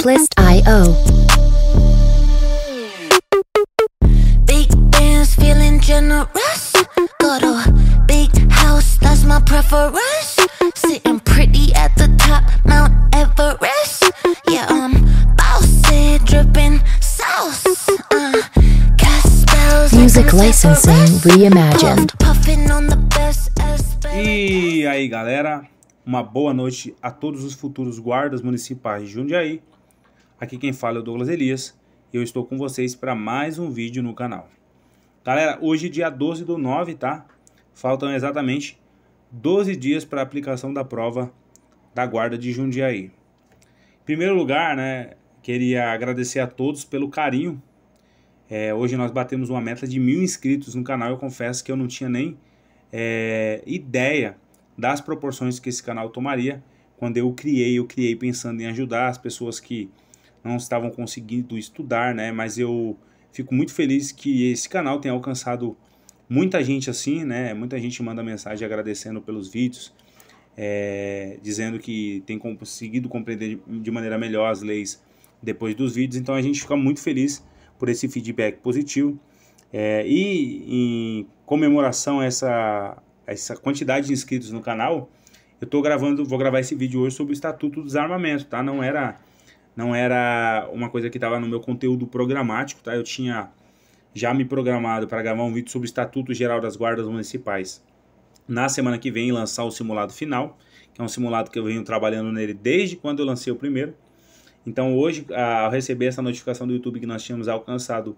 Simplist.io. Big bands feeling generous. Got a big house, that's my preference. Sitting pretty at the top, Mount Everest. Yeah, I'm bossy, dripping sauce. Cast spells. Music licensing reimagined. Puffing on the best aspect. E aí galera, uma boa noite a todos os futuros guardas municipais de Jundiaí. Aqui quem fala é o Douglas Elias e eu estou com vocês para mais um vídeo no canal. Galera, hoje dia 12/9, tá? Faltam exatamente 12 dias para a aplicação da prova da guarda de Jundiaí. Em primeiro lugar, né, queria agradecer a todos pelo carinho. Hoje nós batemos uma meta de 1000 inscritos no canal. Eu confesso que eu não tinha nem ideia das proporções que esse canal tomaria. Quando eu criei pensando em ajudar as pessoas que não estavam conseguindo estudar, né? Mas eu fico muito feliz que esse canal tenha alcançado muita gente assim, né? Muita gente manda mensagem agradecendo pelos vídeos, dizendo que tem conseguido compreender de maneira melhor as leis depois dos vídeos. Então a gente fica muito feliz por esse feedback positivo. E em comemoração a essa quantidade de inscritos no canal, eu vou gravar esse vídeo hoje sobre o Estatuto do Desarmamento, tá? Não era uma coisa que estava no meu conteúdo programático, tá? Eu tinha já me programado para gravar um vídeo sobre o Estatuto Geral das Guardas Municipais na semana que vem, lançar o simulado final, que é um simulado que eu venho trabalhando nele desde quando eu lancei o primeiro. Então hoje, ao receber essa notificação do YouTube que nós tínhamos alcançado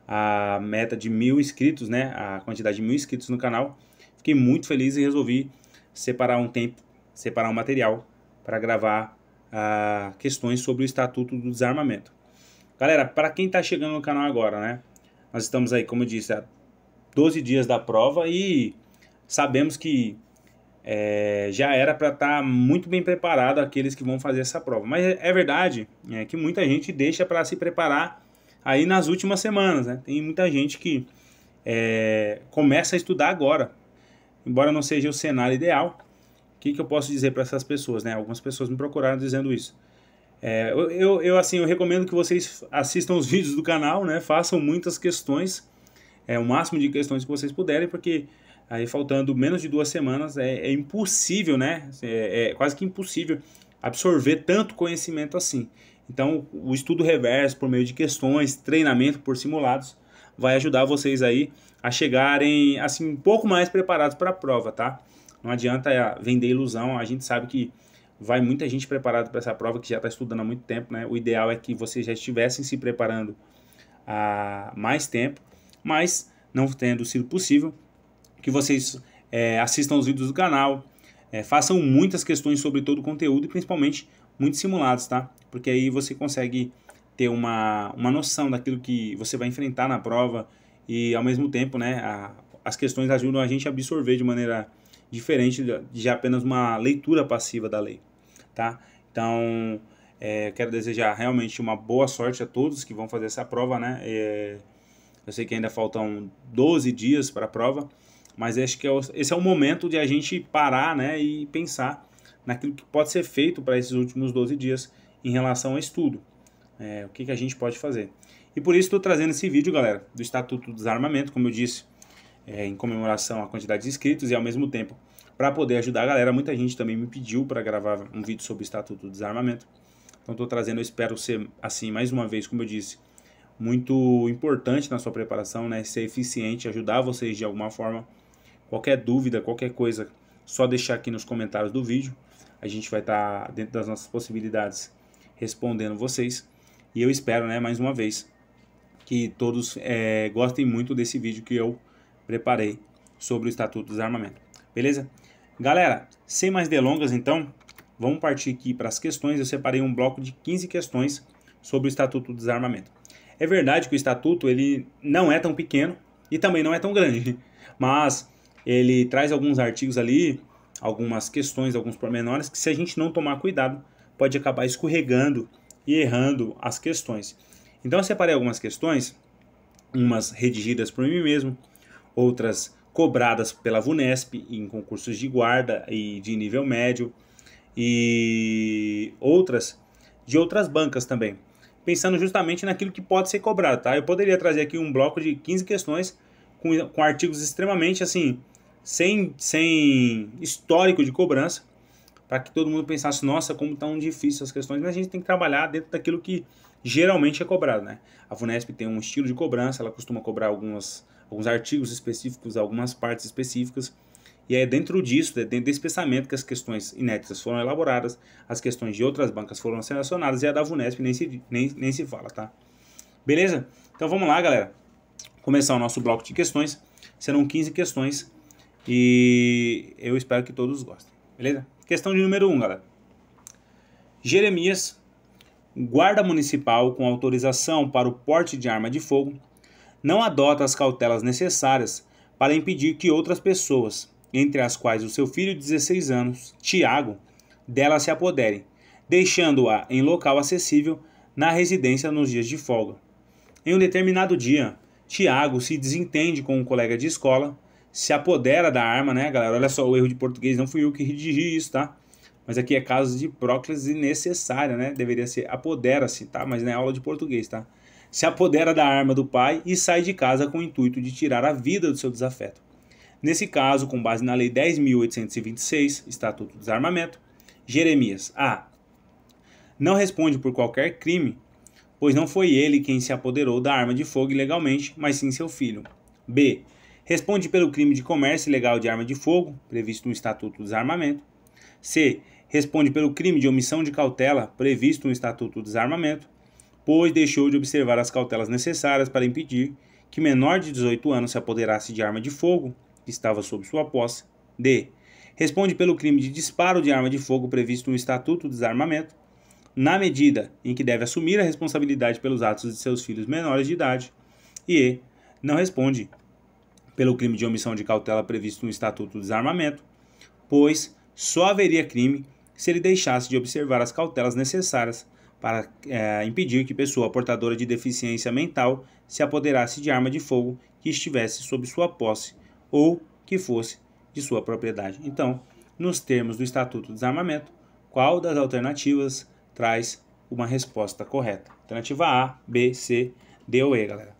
a meta de 1000 inscritos, né, a quantidade de 1000 inscritos no canal, fiquei muito feliz e resolvi separar um material para gravar questões sobre o Estatuto do Desarmamento. Galera, para quem está chegando no canal agora, né, nós estamos aí, como eu disse, há 12 dias da prova e sabemos que já era para estar muito bem preparado aqueles que vão fazer essa prova. Mas é verdade que muita gente deixa para se preparar aí nas últimas semanas, né? Tem muita gente que começa a estudar agora, embora não seja o cenário ideal. O que eu posso dizer para essas pessoas, né? Algumas pessoas me procuraram dizendo isso. Eu recomendo que vocês assistam os vídeos do canal, né? Façam muitas questões, o máximo de questões que vocês puderem, porque aí faltando menos de 2 semanas é impossível, né? É quase que impossível absorver tanto conhecimento assim. Então, o estudo reverso por meio de questões, treinamento por simulados, vai ajudar vocês aí a chegarem assim um pouco mais preparados para a prova, tá? Não adianta vender ilusão, a gente sabe que vai muita gente preparada para essa prova que já está estudando há muito tempo, né? O ideal é que vocês já estivessem se preparando há mais tempo, mas não tendo sido possível, que vocês assistam os vídeos do canal, façam muitas questões sobre todo o conteúdo e principalmente muitos simulados, tá? Porque aí você consegue ter uma noção daquilo que você vai enfrentar na prova e ao mesmo tempo, né, as questões ajudam a gente a absorver de maneira diferente de apenas uma leitura passiva da lei, tá? Então, quero desejar realmente uma boa sorte a todos que vão fazer essa prova, né? Eu sei que ainda faltam 12 dias para a prova, mas acho que esse é o momento de a gente parar, né, e pensar naquilo que pode ser feito para esses últimos 12 dias em relação ao estudo. O que a gente pode fazer. E por isso estou trazendo esse vídeo, galera, do Estatuto do Desarmamento, como eu disse, em comemoração à quantidade de inscritos e ao mesmo tempo para poder ajudar a galera. Muita gente também me pediu para gravar um vídeo sobre o Estatuto do Desarmamento. Então estou trazendo, eu espero ser, assim, mais uma vez, como eu disse, muito importante na sua preparação, né, ser eficiente, ajudar vocês de alguma forma. Qualquer dúvida, qualquer coisa, só deixar aqui nos comentários do vídeo. A gente vai estar, dentro das nossas possibilidades, respondendo vocês. E eu espero, né, mais uma vez, que todos gostem muito desse vídeo que eu preparei sobre o Estatuto do Desarmamento. Beleza? Galera, sem mais delongas, então, vamos partir aqui para as questões. Eu separei um bloco de 15 questões sobre o Estatuto do Desarmamento. É verdade que o Estatuto ele não é tão pequeno e também não é tão grande, mas ele traz alguns artigos ali, algumas questões, alguns pormenores que, se a gente não tomar cuidado, pode acabar escorregando e errando as questões. Então eu separei algumas questões, umas redigidas por mim mesmo, outras cobradas pela VUNESP em concursos de guarda e de nível médio, e outras de outras bancas também, pensando justamente naquilo que pode ser cobrado, tá? Eu poderia trazer aqui um bloco de 15 questões com artigos extremamente, assim, sem histórico de cobrança, para que todo mundo pensasse, nossa, como tão difíceis as questões, mas a gente tem que trabalhar dentro daquilo que geralmente é cobrado, né? A VUNESP tem um estilo de cobrança, ela costuma cobrar alguns artigos específicos, algumas partes específicas, e é dentro disso, dentro desse pensamento que as questões inéditas foram elaboradas, as questões de outras bancas foram selecionadas, e a da VUNESP nem se fala, tá? Beleza? Então vamos lá, galera. Começar o nosso bloco de questões. Serão 15 questões e eu espero que todos gostem, beleza? Questão de número 1, galera. Jeremias, guarda municipal com autorização para o porte de arma de fogo, não adota as cautelas necessárias para impedir que outras pessoas, entre as quais o seu filho de 16 anos, Tiago, dela se apoderem, deixando-a em local acessível na residência nos dias de folga. Em um determinado dia, Tiago se desentende com um colega de escola, se apodera da arma, né, galera? Olha só o erro de português, não fui eu que redigi isso, tá? Mas aqui é caso de próclise necessária, né? Deveria ser apodera-se, tá? Mas não é aula de português, tá? Se apodera da arma do pai e sai de casa com o intuito de tirar a vida do seu desafeto. Nesse caso, com base na Lei 10.826, Estatuto do Desarmamento, Jeremias A. não responde por qualquer crime, pois não foi ele quem se apoderou da arma de fogo ilegalmente, mas sim seu filho. B. Responde pelo crime de comércio ilegal de arma de fogo, previsto no Estatuto do Desarmamento. C. Responde pelo crime de omissão de cautela, previsto no Estatuto do Desarmamento, pois deixou de observar as cautelas necessárias para impedir que menor de 18 anos se apoderasse de arma de fogo que estava sob sua posse. D. Responde pelo crime de disparo de arma de fogo previsto no Estatuto do Desarmamento, na medida em que deve assumir a responsabilidade pelos atos de seus filhos menores de idade. E E. Não responde pelo crime de omissão de cautela previsto no Estatuto do Desarmamento, pois só haveria crime se ele deixasse de observar as cautelas necessárias para impedir que pessoa portadora de deficiência mental se apoderasse de arma de fogo que estivesse sob sua posse ou que fosse de sua propriedade. Então, nos termos do Estatuto do Desarmamento, qual das alternativas traz uma resposta correta? Alternativa A, B, C, D ou E, galera.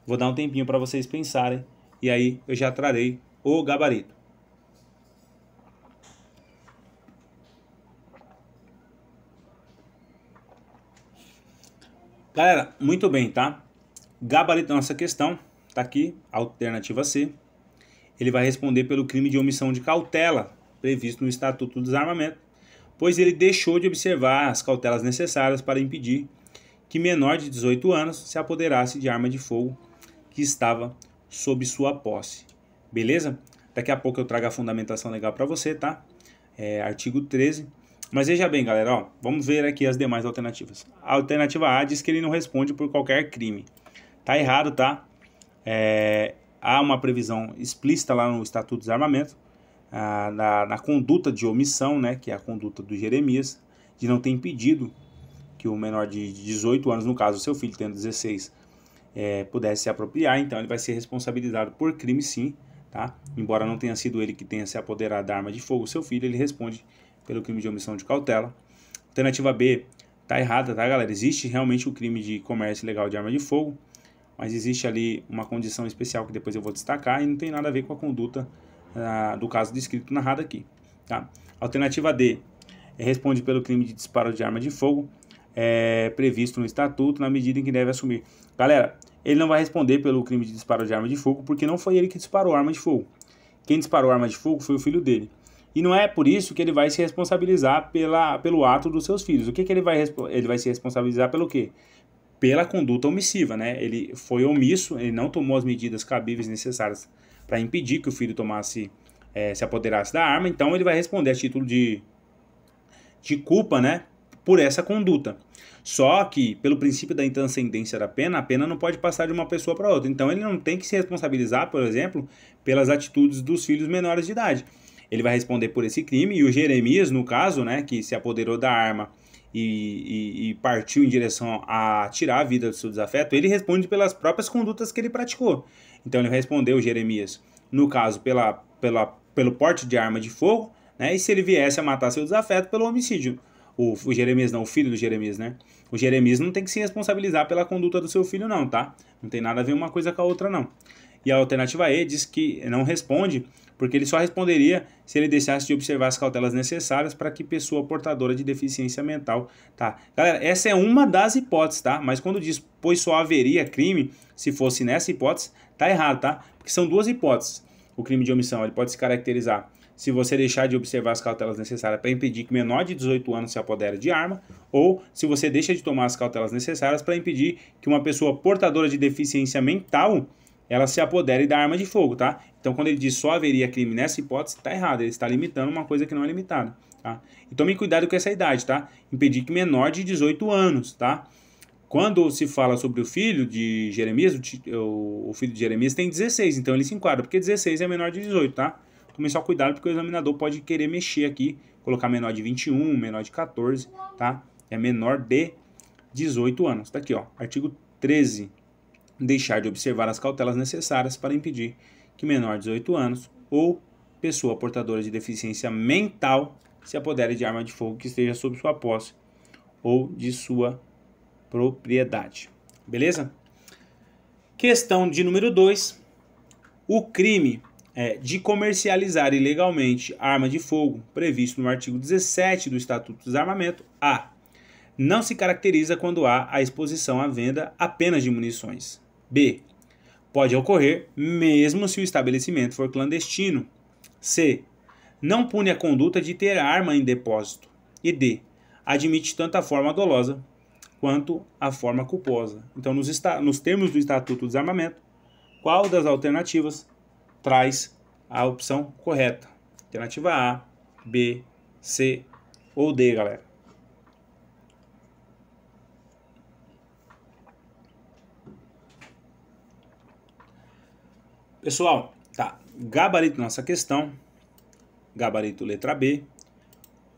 Vou dar um tempinho para vocês pensarem e aí eu já trarei o gabarito. Galera, muito bem, tá? Gabarito da nossa questão, tá aqui, alternativa C. Ele vai responder pelo crime de omissão de cautela, previsto no Estatuto do Desarmamento, pois ele deixou de observar as cautelas necessárias para impedir que menor de 18 anos se apoderasse de arma de fogo que estava sob sua posse. Beleza? Daqui a pouco eu trago a fundamentação legal para você, tá? Artigo 13. Mas veja bem, galera, ó, vamos ver aqui as demais alternativas. A alternativa A diz que ele não responde por qualquer crime. Tá errado, tá? Há uma previsão explícita lá no Estatuto do Desarmamento, na conduta de omissão, né, que é a conduta do Jeremias, de não ter impedido que o menor de 18 anos, no caso seu filho tendo 16, pudesse se apropriar. Então ele vai ser responsabilizado por crime sim, tá? Embora não tenha sido ele que tenha se apoderado da arma de fogo, seu filho, ele responde pelo crime de omissão de cautela. Alternativa B tá errada, tá, galera? Existe realmente o crime de comércio ilegal de arma de fogo, mas existe ali uma condição especial que depois eu vou destacar e não tem nada a ver com a conduta do caso descrito narrado aqui, tá? Alternativa D responde pelo crime de disparo de arma de fogo, previsto no Estatuto, na medida em que deve assumir. Galera, ele não vai responder pelo crime de disparo de arma de fogo, porque não foi ele que disparou a arma de fogo. Quem disparou a arma de fogo foi o filho dele. E não é por isso que ele vai se responsabilizar pelo ato dos seus filhos. O que ele vai se responsabilizar pelo quê? Pela conduta omissiva, né? Ele foi omisso, ele não tomou as medidas cabíveis necessárias para impedir que o filho se apoderasse da arma, então ele vai responder a título de culpa, né, por essa conduta. Só que, pelo princípio da intranscendência da pena, a pena não pode passar de uma pessoa para outra. Então ele não tem que se responsabilizar, por exemplo, pelas atitudes dos filhos menores de idade. Ele vai responder por esse crime, e o Jeremias, no caso, né, que se apoderou da arma e partiu em direção a tirar a vida do seu desafeto, ele responde pelas próprias condutas que ele praticou. Então ele vai responder, o Jeremias, no caso, pelo porte de arma de fogo, né, e se ele viesse a matar seu desafeto, pelo homicídio. o Jeremias não, o filho do Jeremias, né? O Jeremias não tem que se responsabilizar pela conduta do seu filho não, tá? Não tem nada a ver uma coisa com a outra não. E a alternativa E diz que não responde, porque ele só responderia se ele deixasse de observar as cautelas necessárias para que pessoa portadora de deficiência mental, tá? Galera, essa é uma das hipóteses, tá? Mas quando diz, pois só haveria crime, se fosse nessa hipótese, tá errado, tá? Porque são duas hipóteses. O crime de omissão, ele pode se caracterizar se você deixar de observar as cautelas necessárias para impedir que menor de 18 anos se apodere de arma, ou se você deixa de tomar as cautelas necessárias para impedir que uma pessoa portadora de deficiência mental ela se apodere da arma de fogo, tá? Então, quando ele diz só haveria crime nessa hipótese, tá errado. Ele está limitando uma coisa que não é limitada, tá? E tome cuidado com essa idade, tá? Impedir que menor de 18 anos, tá? Quando se fala sobre o filho de Jeremias, o filho de Jeremias tem 16, então ele se enquadra, porque 16 é menor de 18, tá? Tome só cuidado, porque o examinador pode querer mexer aqui, colocar menor de 21, menor de 14, tá? É menor de 18 anos. Tá aqui, ó, artigo 13. Deixar de observar as cautelas necessárias para impedir que menor de 18 anos ou pessoa portadora de deficiência mental se apodere de arma de fogo que esteja sob sua posse ou de sua propriedade. Beleza? Questão de número 2. O crime de comercializar ilegalmente arma de fogo previsto no artigo 17 do Estatuto do Desarmamento, A. Não se caracteriza quando há a exposição à venda apenas de munições. B. Pode ocorrer mesmo se o estabelecimento for clandestino. C. Não pune a conduta de ter arma em depósito. E D. Admite tanto a forma dolosa quanto a forma culposa. Então, nos termos do Estatuto do Desarmamento, qual das alternativas traz a opção correta? Alternativa A, B, C ou D, galera? Pessoal, tá, gabarito nossa questão, gabarito letra B,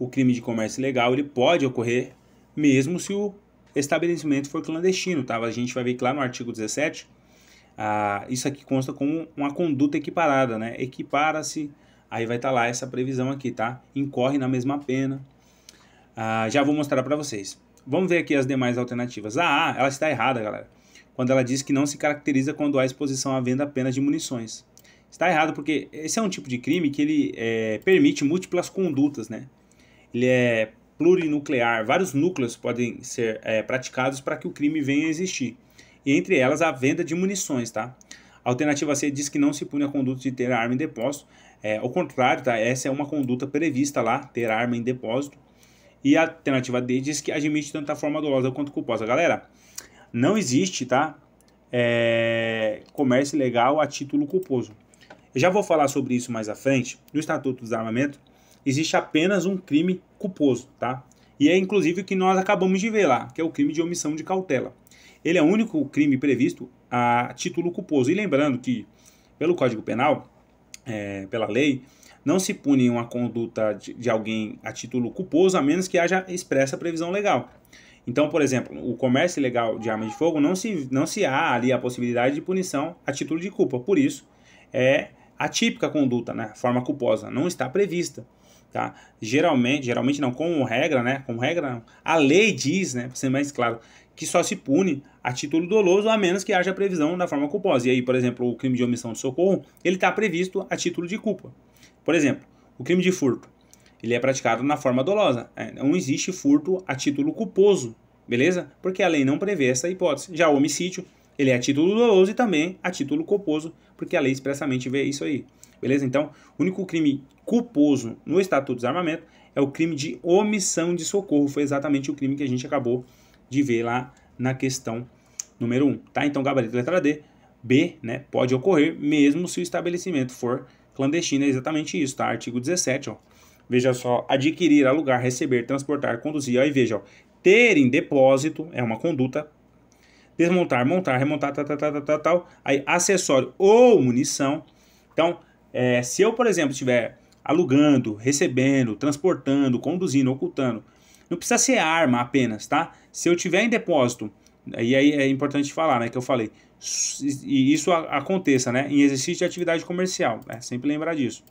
o crime de comércio ilegal ele pode ocorrer mesmo se o estabelecimento for clandestino, tá? A gente vai ver que lá no artigo 17, isso aqui consta como uma conduta equiparada, né? Equipara-se, aí vai estar lá essa previsão aqui, tá? Incorre na mesma pena, já vou mostrar para vocês. Vamos ver aqui as demais alternativas. A A, ela está errada, galera, quando ela diz que não se caracteriza quando há exposição à venda apenas de munições. Está errado porque esse é um tipo de crime que ele permite múltiplas condutas, né? Ele é plurinuclear, vários núcleos podem ser praticados para que o crime venha a existir. E entre elas a venda de munições, tá? A alternativa C diz que não se pune a conduta de ter arma em depósito. Ao contrário, tá? Essa é uma conduta prevista lá, ter arma em depósito. E a alternativa D diz que admite tanto a forma dolosa quanto culposa. Galera, não existe, tá? Comércio ilegal a título culposo. Eu já vou falar sobre isso mais à frente. No Estatuto do Desarmamento, existe apenas um crime culposo, tá? E é inclusive o que nós acabamos de ver lá, que é o crime de omissão de cautela. Ele é o único crime previsto a título culposo. E lembrando que, pelo Código Penal, pela lei, não se pune uma conduta de alguém a título culposo, a menos que haja expressa previsão legal. Então, por exemplo, o comércio ilegal de arma de fogo não se há ali a possibilidade de punição a título de culpa. Por isso, é atípica a conduta, né? Forma culposa, não está prevista. Tá? Geralmente não, como regra, né? Como regra não. A lei diz, né, para ser mais claro, que só se pune a título doloso, a menos que haja previsão da forma culposa. E aí, por exemplo, o crime de omissão de socorro, ele está previsto a título de culpa. Por exemplo, o crime de furto, ele é praticado na forma dolosa. Não existe furto a título culposo, beleza? Porque a lei não prevê essa hipótese. Já o homicídio, ele é a título doloso e também a título culposo, porque a lei expressamente vê isso aí. Beleza? Então, o único crime culposo no Estatuto do Desarmamento é o crime de omissão de socorro. Foi exatamente o crime que a gente acabou de ver lá na questão número 1. Tá? Então, gabarito letra D. B, né, pode ocorrer mesmo se o estabelecimento for clandestino. É exatamente isso, tá? Artigo 17, ó. Veja só, adquirir, alugar, receber, transportar, conduzir. Aí veja, ó, ter em depósito é uma conduta. Desmontar, montar, remontar, tal. Aí acessório ou munição. Então, se eu, por exemplo, estiver alugando, recebendo, transportando, conduzindo, ocultando, não precisa ser arma apenas, tá? Se eu tiver em depósito, e aí é importante falar, né, que eu falei, e isso aconteça, né, em exercício de atividade comercial, sempre lembrar disso.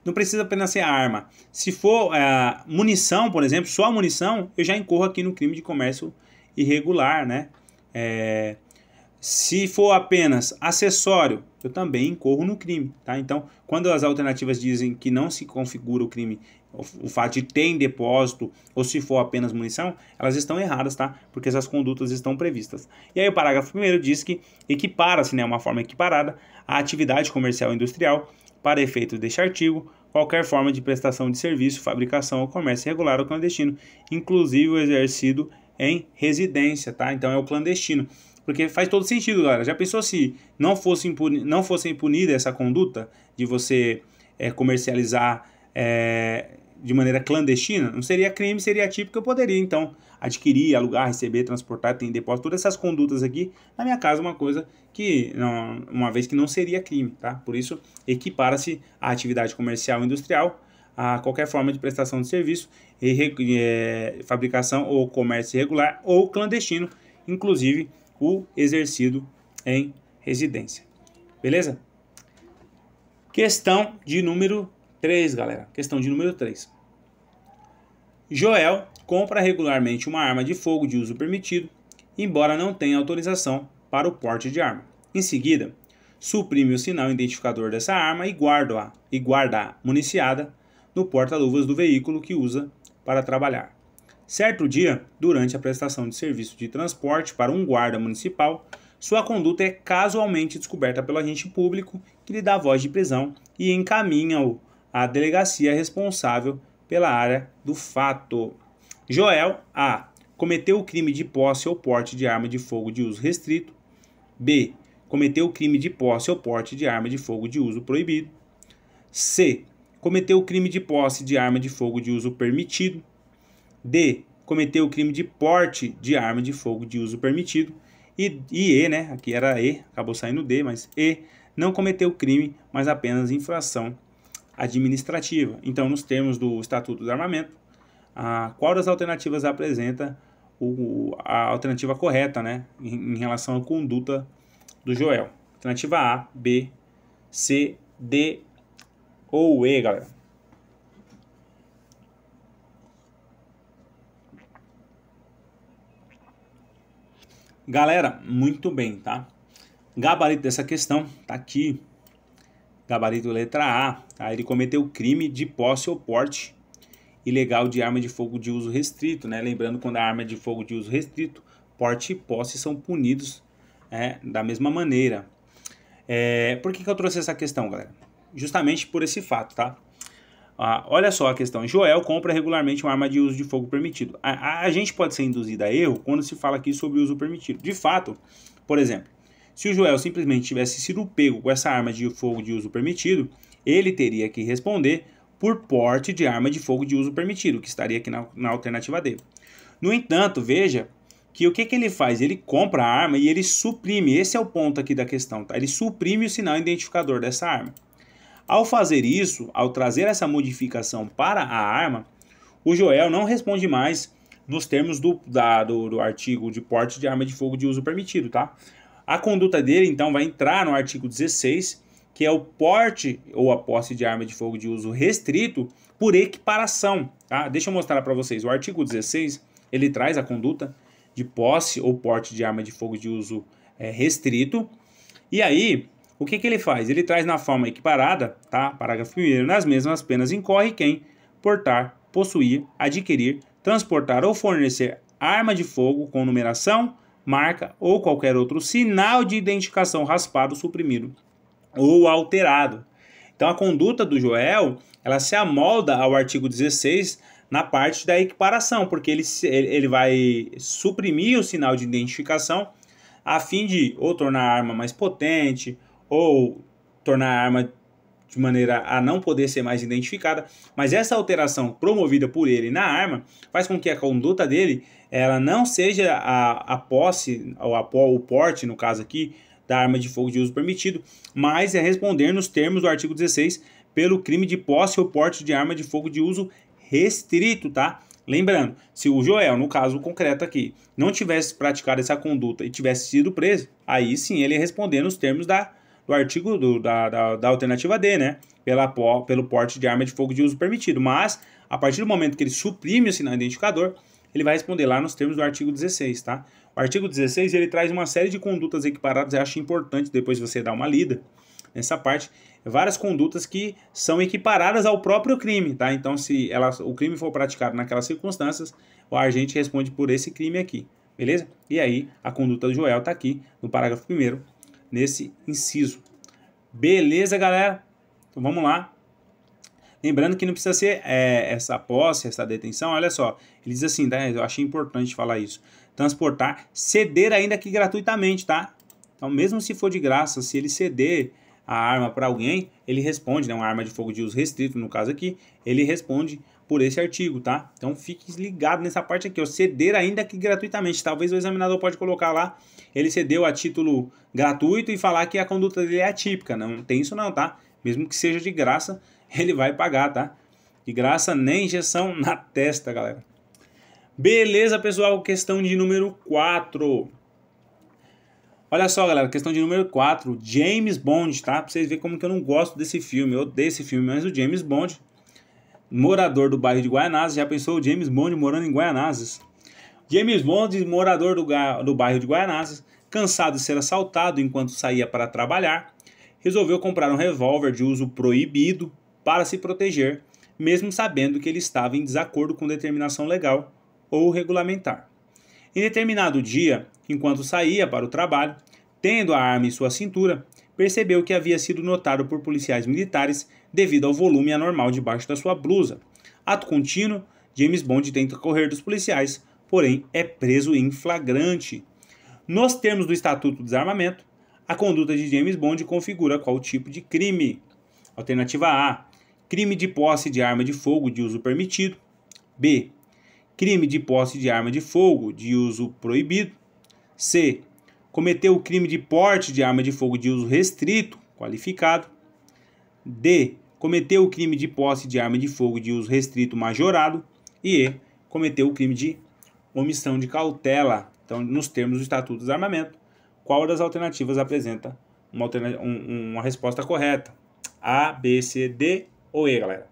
não precisa apenas ser arma. Se for munição, por exemplo, só a munição, eu já incorro aqui no crime de comércio irregular, né? Se for apenas acessório, eu também incorro no crime, tá? Então, quando as alternativas dizem que não se configura o crime, o fato de ter em depósito, ou se for apenas munição, elas estão erradas, tá? Porque essas condutas estão previstas. E aí o parágrafo 1º diz que equipara-se, né, uma forma equiparada, a atividade comercial e industrial, para efeitos deste artigo, qualquer forma de prestação de serviço, fabricação ou comércio irregular ou clandestino, inclusive o exercido em residência, tá? Então é o clandestino. Porque faz todo sentido, galera. Já pensou se não fosse impunida essa conduta de você comercializar de maneira clandestina? Não seria crime, seria atípico. Eu poderia, então, adquirir, alugar, receber, transportar, ter em depósito. Todas essas condutas aqui, na minha casa, uma coisa que, uma vez que não seria crime, tá? Por isso, equipara-se a atividade comercial e industrial a qualquer forma de prestação de serviço, fabricação ou comércio irregular ou clandestino, inclusive o exercido em residência. Beleza? Questão de número 3, galera. Questão de número 3. Joel compra regularmente uma arma de fogo de uso permitido, embora não tenha autorização para o porte de arma. Em seguida, suprime o sinal identificador dessa arma e guarda-a municiada no porta-luvas do veículo que usa para trabalhar. Certo dia, durante a prestação de serviço de transporte para um guarda municipal, sua conduta é casualmente descoberta pelo agente público que lhe dá voz de prisão e encaminha-o à delegacia responsável pela área do fato. Joel A. Cometeu o crime de posse ou porte de arma de fogo de uso restrito. B. Cometeu o crime de posse ou porte de arma de fogo de uso proibido. C. Cometeu o crime de posse de arma de fogo de uso permitido. D. Cometeu o crime de porte de arma de fogo de uso permitido. E E, né? Aqui era E, acabou saindo D, mas E. Não cometeu crime, mas apenas infração administrativa. Então, nos termos do Estatuto do Armamento, qual das alternativas apresenta a alternativa correta, né? Em relação à conduta do Joel? Alternativa A, B, C, D ou E, galera? Galera, muito bem, tá? Gabarito dessa questão tá aqui. Gabarito letra A, tá? Ele cometeu crime de posse ou porte ilegal de arma de fogo de uso restrito, né? Lembrando, quando a arma é de fogo de uso restrito, porte e posse são punidos da mesma maneira. Por que eu trouxe essa questão, galera? Justamente por esse fato, tá? Olha só a questão. Joel compra regularmente uma arma de uso de fogo permitido. A gente pode ser induzido a erro quando se fala aqui sobre uso permitido. De fato, por exemplo, se o Joel simplesmente tivesse sido pego com essa arma de fogo de uso permitido, ele teria que responder por porte de arma de fogo de uso permitido, que estaria aqui na alternativa D. No entanto, veja que o que ele faz? Ele compra a arma e ele suprime. Esse é o ponto aqui da questão, tá? Ele suprime o sinal identificador dessa arma. Ao fazer isso, ao trazer essa modificação para a arma, o Joel não responde mais nos termos do artigo de porte de arma de fogo de uso permitido, tá? A conduta dele, então, vai entrar no artigo 16, que é o porte ou a posse de arma de fogo de uso restrito por equiparação, tá? Deixa eu mostrar para vocês. O artigo 16, ele traz a conduta de posse ou porte de arma de fogo de uso restrito. E aí, o que ele faz? Ele traz na forma equiparada, tá? Parágrafo 1º, nas mesmas penas incorre quem portar, possuir, adquirir, transportar ou fornecer arma de fogo com numeração, marca ou qualquer outro sinal de identificação raspado, suprimido ou alterado. Então a conduta do Joel, ela se amolda ao artigo 16 na parte da equiparação, porque ele vai suprimir o sinal de identificação a fim de ou tornar a arma mais potente, ou tornar a arma de maneira a não poder ser mais identificada. Mas essa alteração promovida por ele na arma faz com que a conduta dele ela não seja a posse, ou o porte, no caso aqui, da arma de fogo de uso permitido, mas é responder nos termos do artigo 16 pelo crime de posse ou porte de arma de fogo de uso restrito, tá? Lembrando, se o Joel, no caso concreto aqui, não tivesse praticado essa conduta e tivesse sido preso, aí sim ele ia responder nos termos do artigo da alternativa D, né? Pelo porte de arma de fogo de uso permitido. Mas, a partir do momento que ele suprime o sinal identificador, ele vai responder lá nos termos do artigo 16, tá? O artigo 16, ele traz uma série de condutas equiparadas, eu acho importante depois você dar uma lida nessa parte, várias condutas que são equiparadas ao próprio crime, tá? Então, se o crime for praticado naquelas circunstâncias, o agente responde por esse crime aqui, beleza? E aí, a conduta do Joel tá aqui, no parágrafo 1º, nesse inciso. Beleza, galera? Então, vamos lá. Lembrando que não precisa ser essa posse, essa detenção, olha só. Ele diz assim, tá? Eu achei importante falar isso. Transportar, ceder ainda que gratuitamente, tá? Então, mesmo se for de graça, se ele ceder a arma para alguém, ele responde, né? Uma arma de fogo de uso restrito, no caso aqui, ele responde por esse artigo, tá? Então, fique ligado nessa parte aqui, ó. Ceder ainda que gratuitamente. Talvez o examinador pode colocar lá, ele cedeu a título gratuito e falar que a conduta dele é atípica. Não tem isso não, tá? Mesmo que seja de graça, ele vai pagar, tá? De graça, nem injeção na testa, galera. Beleza, pessoal? Questão de número 4. Olha só, galera, questão de número 4. James Bond, tá? Pra vocês verem como que eu não gosto desse filme. Eu odeio esse filme, mas o James Bond, morador do bairro de Guaianazes. Já pensou o James Bond morando em Guaianazes? James Bond, morador do bairro de Guaianazes, cansado de ser assaltado enquanto saía para trabalhar, resolveu comprar um revólver de uso proibido para se proteger, mesmo sabendo que ele estava em desacordo com determinação legal ou regulamentar. Em determinado dia, enquanto saía para o trabalho, tendo a arma em sua cintura, percebeu que havia sido notado por policiais militares devido ao volume anormal debaixo da sua blusa. Ato contínuo, James Bond tenta correr dos policiais, porém é preso em flagrante. Nos termos do Estatuto do Desarmamento, a conduta de James Bond configura qual tipo de crime? Alternativa A, crime de posse de arma de fogo de uso permitido. B, crime de posse de arma de fogo de uso proibido. C, cometeu o crime de porte de arma de fogo de uso restrito, qualificado. D, cometeu o crime de posse de arma de fogo de uso restrito majorado. E E, cometeu o crime de omissão de cautela. Então, nos termos do Estatuto do Desarmamento, qual das alternativas apresenta uma resposta correta? A, B, C, D ou E, galera?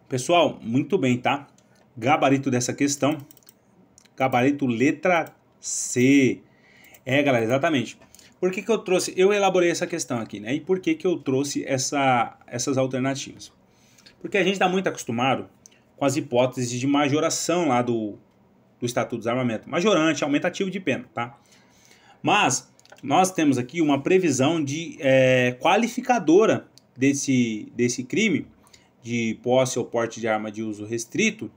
Pessoal, muito bem, tá? Gabarito dessa questão, gabarito letra C. Galera, exatamente. Por que eu trouxe, eu elaborei essa questão aqui, né? E por que eu trouxe essas alternativas? Porque a gente está muito acostumado com as hipóteses de majoração lá do Estatuto do Desarmamento. Majorante, aumentativo de pena, tá? Mas nós temos aqui uma previsão de qualificadora desse crime de posse ou porte de arma de uso restrito,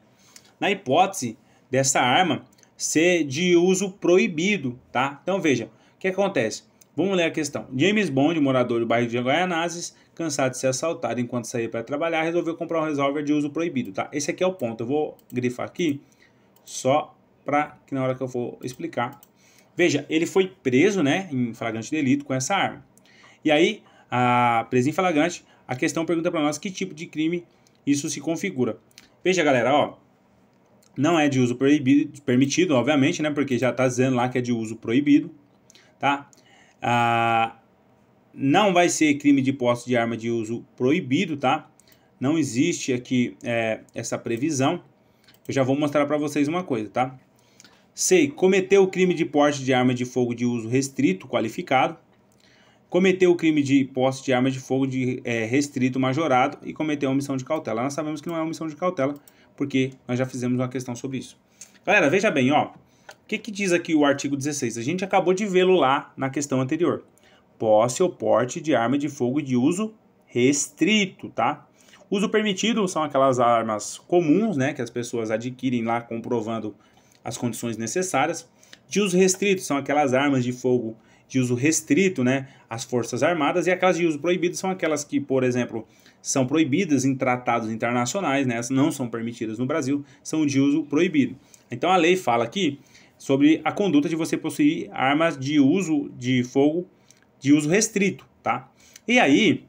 na hipótese dessa arma ser de uso proibido, tá? Então veja, o que acontece? Vamos ler a questão. James Bond, morador do bairro de Guaianazes, cansado de ser assaltado enquanto saía para trabalhar, resolveu comprar um revólver de uso proibido, tá? Esse aqui é o ponto, eu vou grifar aqui só para que na hora que eu for explicar. Veja, ele foi preso, né, em flagrante delito com essa arma. E aí, preso em flagrante, a questão pergunta para nós que tipo de crime isso se configura. Veja, galera, ó, não é de uso permitido, obviamente, né, porque já está dizendo lá que é de uso proibido, tá? Não vai ser crime de posse de arma de uso proibido, tá? Não existe aqui essa previsão. Eu já vou mostrar para vocês uma coisa, tá? C, cometeu o crime de porte de arma de fogo de uso restrito, qualificado. Cometeu o crime de posse de arma de fogo de restrito majorado e cometeu a omissão de cautela. Nós sabemos que não é omissão de cautela, porque nós já fizemos uma questão sobre isso. Galera, veja bem, ó. O que diz aqui o artigo 16? A gente acabou de vê-lo lá na questão anterior. Posse ou porte de arma de fogo de uso restrito, tá? Uso permitido são aquelas armas comuns, né, que as pessoas adquirem lá comprovando as condições necessárias. De uso restrito são aquelas armas de fogo de uso restrito, né, às Forças Armadas, e aquelas de uso proibido são aquelas que, por exemplo, são proibidas em tratados internacionais, né, não são permitidas no Brasil, são de uso proibido. Então a lei fala aqui sobre a conduta de você possuir armas de uso de fogo de uso restrito, tá? E aí,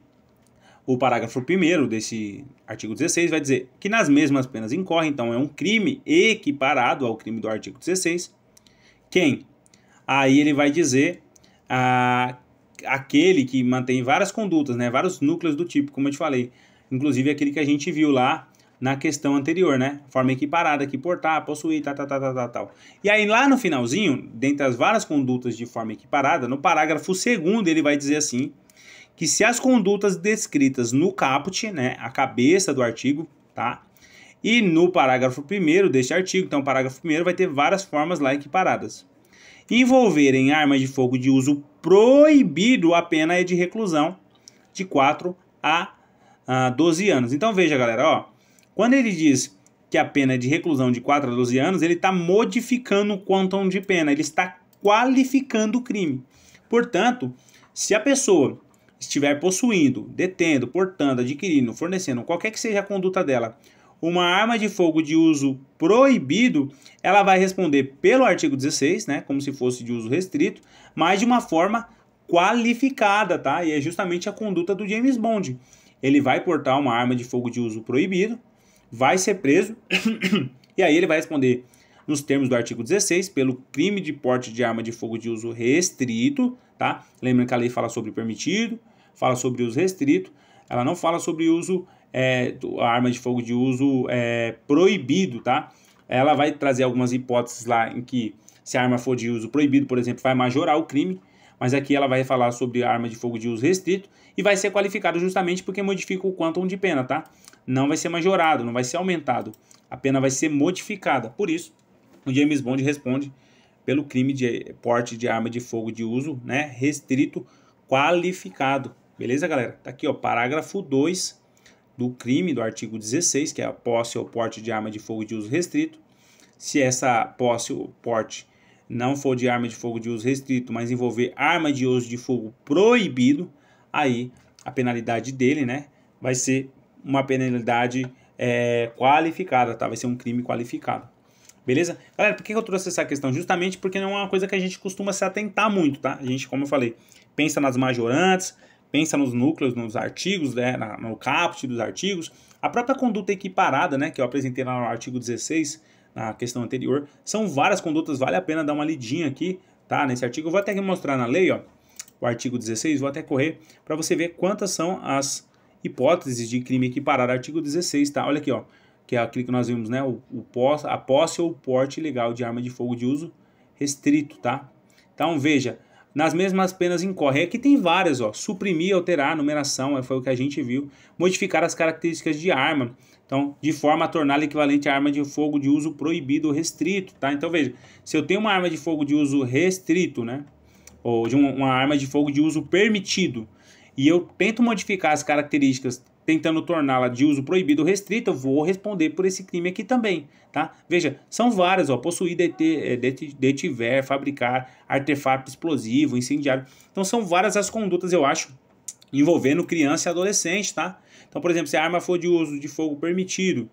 O parágrafo 1º desse artigo 16 vai dizer que nas mesmas penas incorre, então é um crime equiparado ao crime do artigo 16. Quem? Aí ele vai dizer aquele que mantém várias condutas, né, vários núcleos do tipo, como eu te falei, inclusive aquele que a gente viu lá na questão anterior, né, forma equiparada, que portar, possuir, tal. E aí lá no finalzinho, dentre as várias condutas de forma equiparada, no parágrafo 2º ele vai dizer assim, que se as condutas descritas no caput, né, a cabeça do artigo, tá, e no parágrafo 1º deste artigo, então o parágrafo 1º vai ter várias formas lá equiparadas, envolverem arma de fogo de uso proibido, a pena é de reclusão de 4 a 12 anos. Então veja, galera, ó, quando ele diz que a pena é de reclusão de 4 a 12 anos, ele está modificando o quantum de pena, ele está qualificando o crime. Portanto, se a pessoa estiver possuindo, detendo, portando, adquirindo, fornecendo, qualquer que seja a conduta dela, uma arma de fogo de uso proibido, ela vai responder pelo artigo 16, né, como se fosse de uso restrito, mas de uma forma qualificada, tá? E é justamente a conduta do James Bond. Ele vai portar uma arma de fogo de uso proibido, vai ser preso, e aí ele vai responder nos termos do artigo 16, pelo crime de porte de arma de fogo de uso restrito, tá? Lembra que a lei fala sobre permitido, fala sobre uso restrito, ela não fala sobre uso, a arma de fogo de uso proibido, tá? Ela vai trazer algumas hipóteses lá em que, se a arma for de uso proibido, por exemplo, vai majorar o crime, mas aqui ela vai falar sobre a arma de fogo de uso restrito e vai ser qualificado justamente porque modifica o quantum de pena, tá? Não vai ser majorado, não vai ser aumentado, a pena vai ser modificada. Por isso, o James Bond responde pelo crime de porte de arma de fogo de uso, né, restrito qualificado. Beleza, galera? Tá aqui, ó, parágrafo 2 do crime do artigo 16, que é a posse ou porte de arma de fogo de uso restrito. Se essa posse ou porte não for de arma de fogo de uso restrito, mas envolver arma de uso de fogo proibido, aí a penalidade dele, né, vai ser uma penalidade qualificada, tá? Vai ser um crime qualificado. Beleza? Galera, por que eu trouxe essa questão? Justamente porque não é uma coisa que a gente costuma se atentar muito, tá? A gente, como eu falei, pensa nas majorantes, pensa nos núcleos, nos artigos, né, no caput dos artigos. A própria conduta equiparada, né, que eu apresentei lá no artigo 16, na questão anterior, são várias condutas, vale a pena dar uma lidinha aqui, tá? Nesse artigo, eu vou até mostrar na lei, ó, o artigo 16, vou até correr para você ver quantas são as hipóteses de crime equiparado, artigo 16, tá? Olha aqui, ó, que é aquilo que nós vimos, né, a posse ou porte ilegal de arma de fogo de uso restrito, tá? Então, veja, nas mesmas penas incorre. Aqui tem várias, ó, suprimir, alterar a numeração, foi o que a gente viu, modificar as características de arma, então, de forma a torná-la equivalente à arma de fogo de uso proibido ou restrito, tá? Então, veja, se eu tenho uma arma de fogo de uso restrito, né, ou de uma arma de fogo de uso permitido, e eu tento modificar as características tentando torná-la de uso proibido ou restrito, eu vou responder por esse crime aqui também, tá? Veja, são várias, ó, possuir, detiver, fabricar, artefato explosivo, incendiário. Então são várias as condutas, eu acho, envolvendo criança e adolescente, tá? Então, por exemplo, se a arma for de uso de fogo permitido,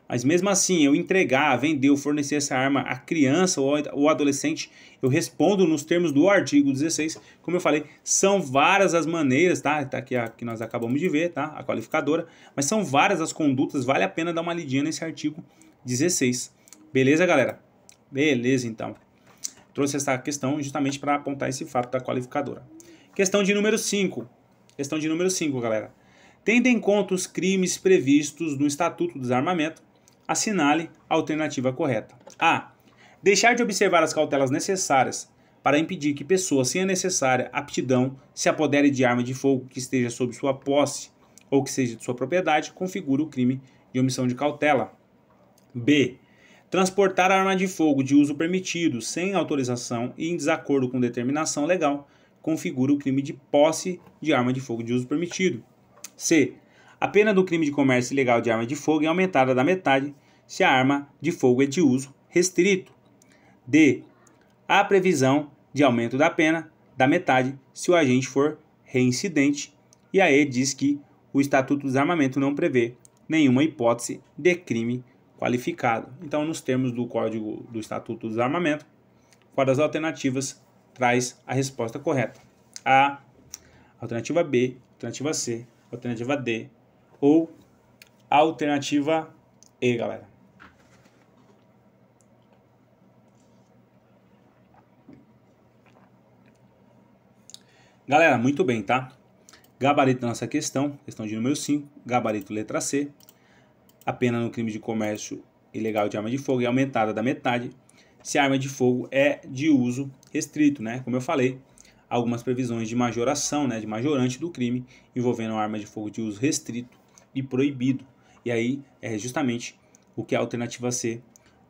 mas mesmo assim eu entregar, vender ou fornecer essa arma a criança ou adolescente, eu respondo nos termos do artigo 16. Como eu falei, são várias as maneiras, tá? Tá aqui a que nós acabamos de ver, tá? A qualificadora. Mas são várias as condutas, vale a pena dar uma lidinha nesse artigo 16. Beleza, galera? Beleza, então. Trouxe essa questão justamente para apontar esse fato da qualificadora. Questão de número 5. Questão de número 5, galera. Tendo em conta os crimes previstos no Estatuto do Desarmamento, assinale a alternativa correta. A. Deixar de observar as cautelas necessárias para impedir que pessoa sem a necessária aptidão se apodere de arma de fogo que esteja sob sua posse ou que seja de sua propriedade, configura o crime de omissão de cautela. B. Transportar arma de fogo de uso permitido sem autorização e em desacordo com determinação legal, configura o crime de posse de arma de fogo de uso permitido. C. A pena do crime de comércio ilegal de arma de fogo é aumentada da metade se a arma de fogo é de uso restrito. D. Há previsão de aumento da pena da metade se o agente for reincidente. E a E diz que o Estatuto do Desarmamento não prevê nenhuma hipótese de crime qualificado. Então, nos termos do Código do Estatuto do Desarmamento, qual das alternativas traz a resposta correta? A, alternativa B, alternativa C, alternativa D ou alternativa E, galera. Galera, muito bem, tá? Gabarito da nossa questão de número 5, gabarito letra C. A pena no crime de comércio ilegal de arma de fogo é aumentada da metade se a arma de fogo é de uso restrito, né? Como eu falei, algumas previsões de majoração, né? De majorante do crime envolvendo arma de fogo de uso restrito e proibido. E aí é justamente o que a alternativa C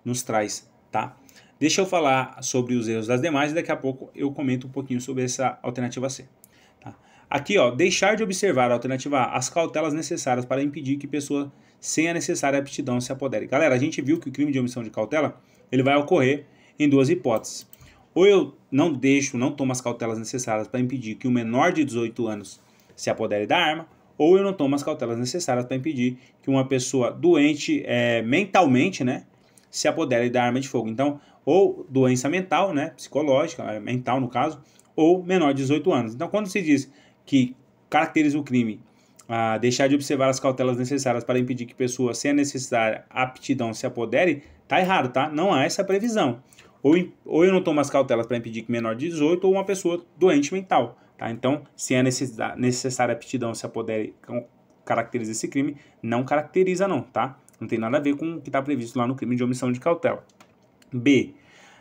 nos traz, tá? Deixa eu falar sobre os erros das demais e daqui a pouco eu comento um pouquinho sobre essa alternativa C. Tá? Aqui, ó, deixar de observar a alternativa A as cautelas necessárias para impedir que pessoa sem a necessária aptidão se apodere. Galera, a gente viu que o crime de omissão de cautela ele vai ocorrer em duas hipóteses. Ou eu não tomo as cautelas necessárias para impedir que um menor de 18 anos se apodere da arma, ou eu não tomo as cautelas necessárias para impedir que uma pessoa doente mentalmente, né, se apodere da arma de fogo. Então, ou doença mental, né, psicológica, mental no caso, ou menor de 18 anos. Então, quando se diz que caracteriza o crime deixar de observar as cautelas necessárias para impedir que pessoa sem a necessária aptidão se apodere, tá errado, tá? Não há essa previsão. Ou eu não tomo as cautelas para impedir que menor de 18 ou uma pessoa doente mental, tá? Então, se a necessária aptidão se apodere caracteriza esse crime, não caracteriza não, tá? Não tem nada a ver com o que está previsto lá no crime de omissão de cautela. B.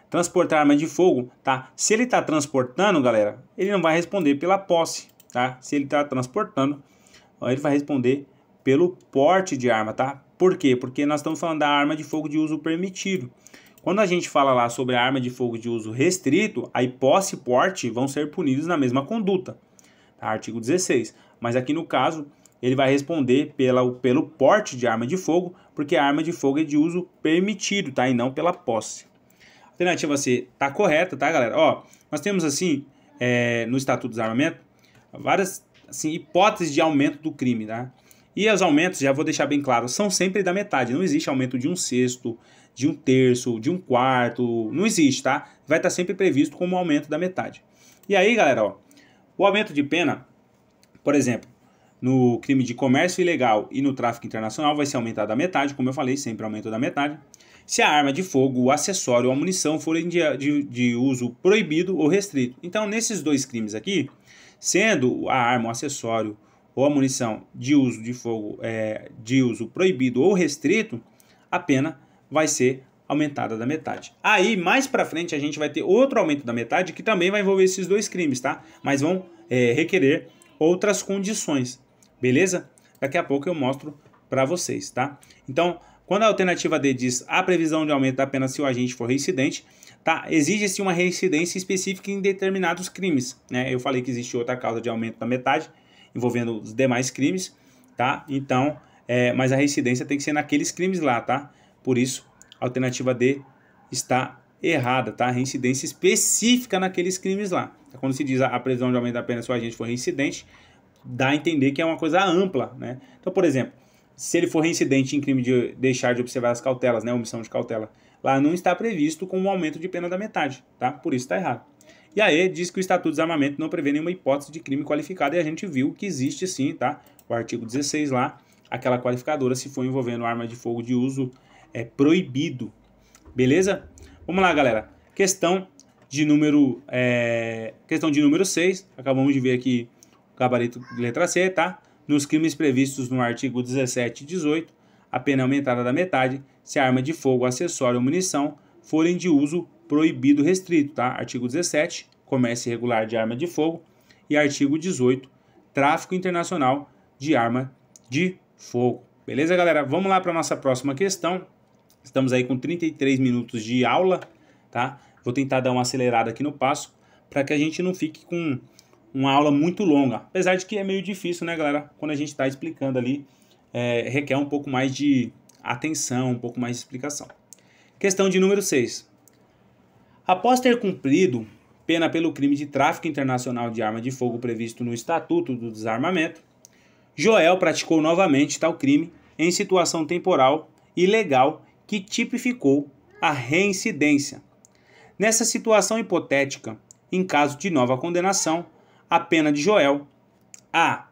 Transportar arma de fogo, tá? Se ele está transportando, galera, ele não vai responder pela posse, tá? Se ele está transportando, ele vai responder pelo porte de arma, tá? Por quê? Porque nós estamos falando da arma de fogo de uso permitido. Quando a gente fala lá sobre a arma de fogo de uso restrito, aí posse e porte vão ser punidos na mesma conduta, tá? Artigo 16. Mas aqui no caso, ele vai responder pelo porte de arma de fogo, porque a arma de fogo é de uso permitido, tá? E não pela posse. A alternativa C tá correta, tá, galera? Ó, nós temos assim, no Estatuto do Desarmamento, várias assim, hipóteses de aumento do crime, tá? E os aumentos, já vou deixar bem claro, são sempre da metade. Não existe aumento de 1/6, de 1/3, de 1/4, não existe, tá? Vai estar sempre previsto como aumento da metade. E aí, galera, ó, o aumento de pena, por exemplo, no crime de comércio ilegal e no tráfico internacional vai ser aumentado da metade, como eu falei, sempre aumento da metade. Se a arma de fogo, o acessório ou a munição forem de uso proibido ou restrito. Então, nesses dois crimes aqui, sendo a arma, o acessório ou a munição de uso de fogo de uso proibido ou restrito, a pena vai ser aumentada da metade. Aí, mais pra frente, a gente vai ter outro aumento da metade que também vai envolver esses dois crimes, tá? Mas vão requerer outras condições, beleza? Daqui a pouco eu mostro pra vocês, tá? Então, quando a alternativa D diz a previsão de aumento da pena se o agente for reincidente, tá? Exige-se uma reincidência específica em determinados crimes, né? Eu falei que existe outra causa de aumento da metade, envolvendo os demais crimes, tá? Então, mas a reincidência tem que ser naqueles crimes lá, tá? Por isso, a alternativa D está errada, tá? Reincidência específica naqueles crimes lá. Quando se diz a previsão de aumento da pena se o agente for reincidente, dá a entender que é uma coisa ampla, né? Então, por exemplo, se ele for reincidente em crime de deixar de observar as cautelas, né? Omissão de cautela, lá não está previsto como um aumento de pena da metade, tá? Por isso está errado. E aí diz que o Estatuto do Desarmamento não prevê nenhuma hipótese de crime qualificado e a gente viu que existe sim, tá? O artigo 16 lá, aquela qualificadora se for envolvendo arma de fogo de uso proibido. Beleza? Vamos lá, galera. Questão de número 6. Acabamos de ver aqui o gabarito de letra C, tá? Nos crimes previstos no artigo 17 e 18, a pena é aumentada da metade se a arma de fogo, acessório ou munição forem de uso proibido restrito, tá? Artigo 17, comércio irregular de arma de fogo. E artigo 18, tráfico internacional de arma de fogo. Beleza, galera? Vamos lá para a nossa próxima questão. Estamos aí com 33 minutos de aula, tá? Vou tentar dar uma acelerada aqui no passo para que a gente não fique com uma aula muito longa. Apesar de que é meio difícil, né, galera? Quando a gente está explicando ali, requer um pouco mais de atenção, um pouco mais de explicação. Questão de número 6. Após ter cumprido pena pelo crime de tráfico internacional de arma de fogo previsto no Estatuto do Desarmamento, Joel praticou novamente tal crime em situação temporal e legal que tipificou a reincidência. Nessa situação hipotética, em caso de nova condenação, a pena de Joel: A.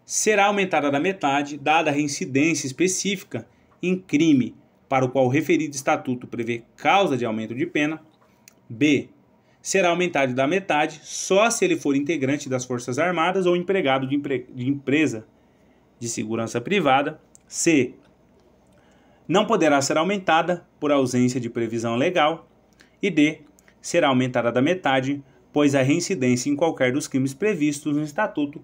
será aumentada da metade, dada a reincidência específica em crime para o qual o referido estatuto prevê causa de aumento de pena. B. Será aumentado da metade só se ele for integrante das Forças Armadas ou empregado de empresa de segurança privada. C. Não poderá ser aumentada por ausência de previsão legal. E D. Será aumentada da metade, pois a reincidência em qualquer dos crimes previstos no Estatuto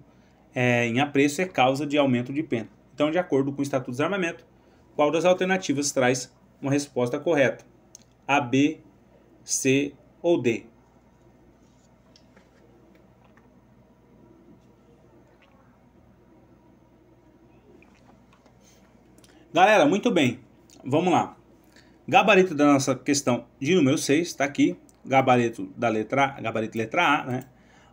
em apreço é causa de aumento de pena. Então, de acordo com o Estatuto do Desarmamento, qual das alternativas traz uma resposta correta? A, B, C ou D? Galera, muito bem. Vamos lá. Gabarito da nossa questão de número 6, está aqui. Gabarito letra A, né?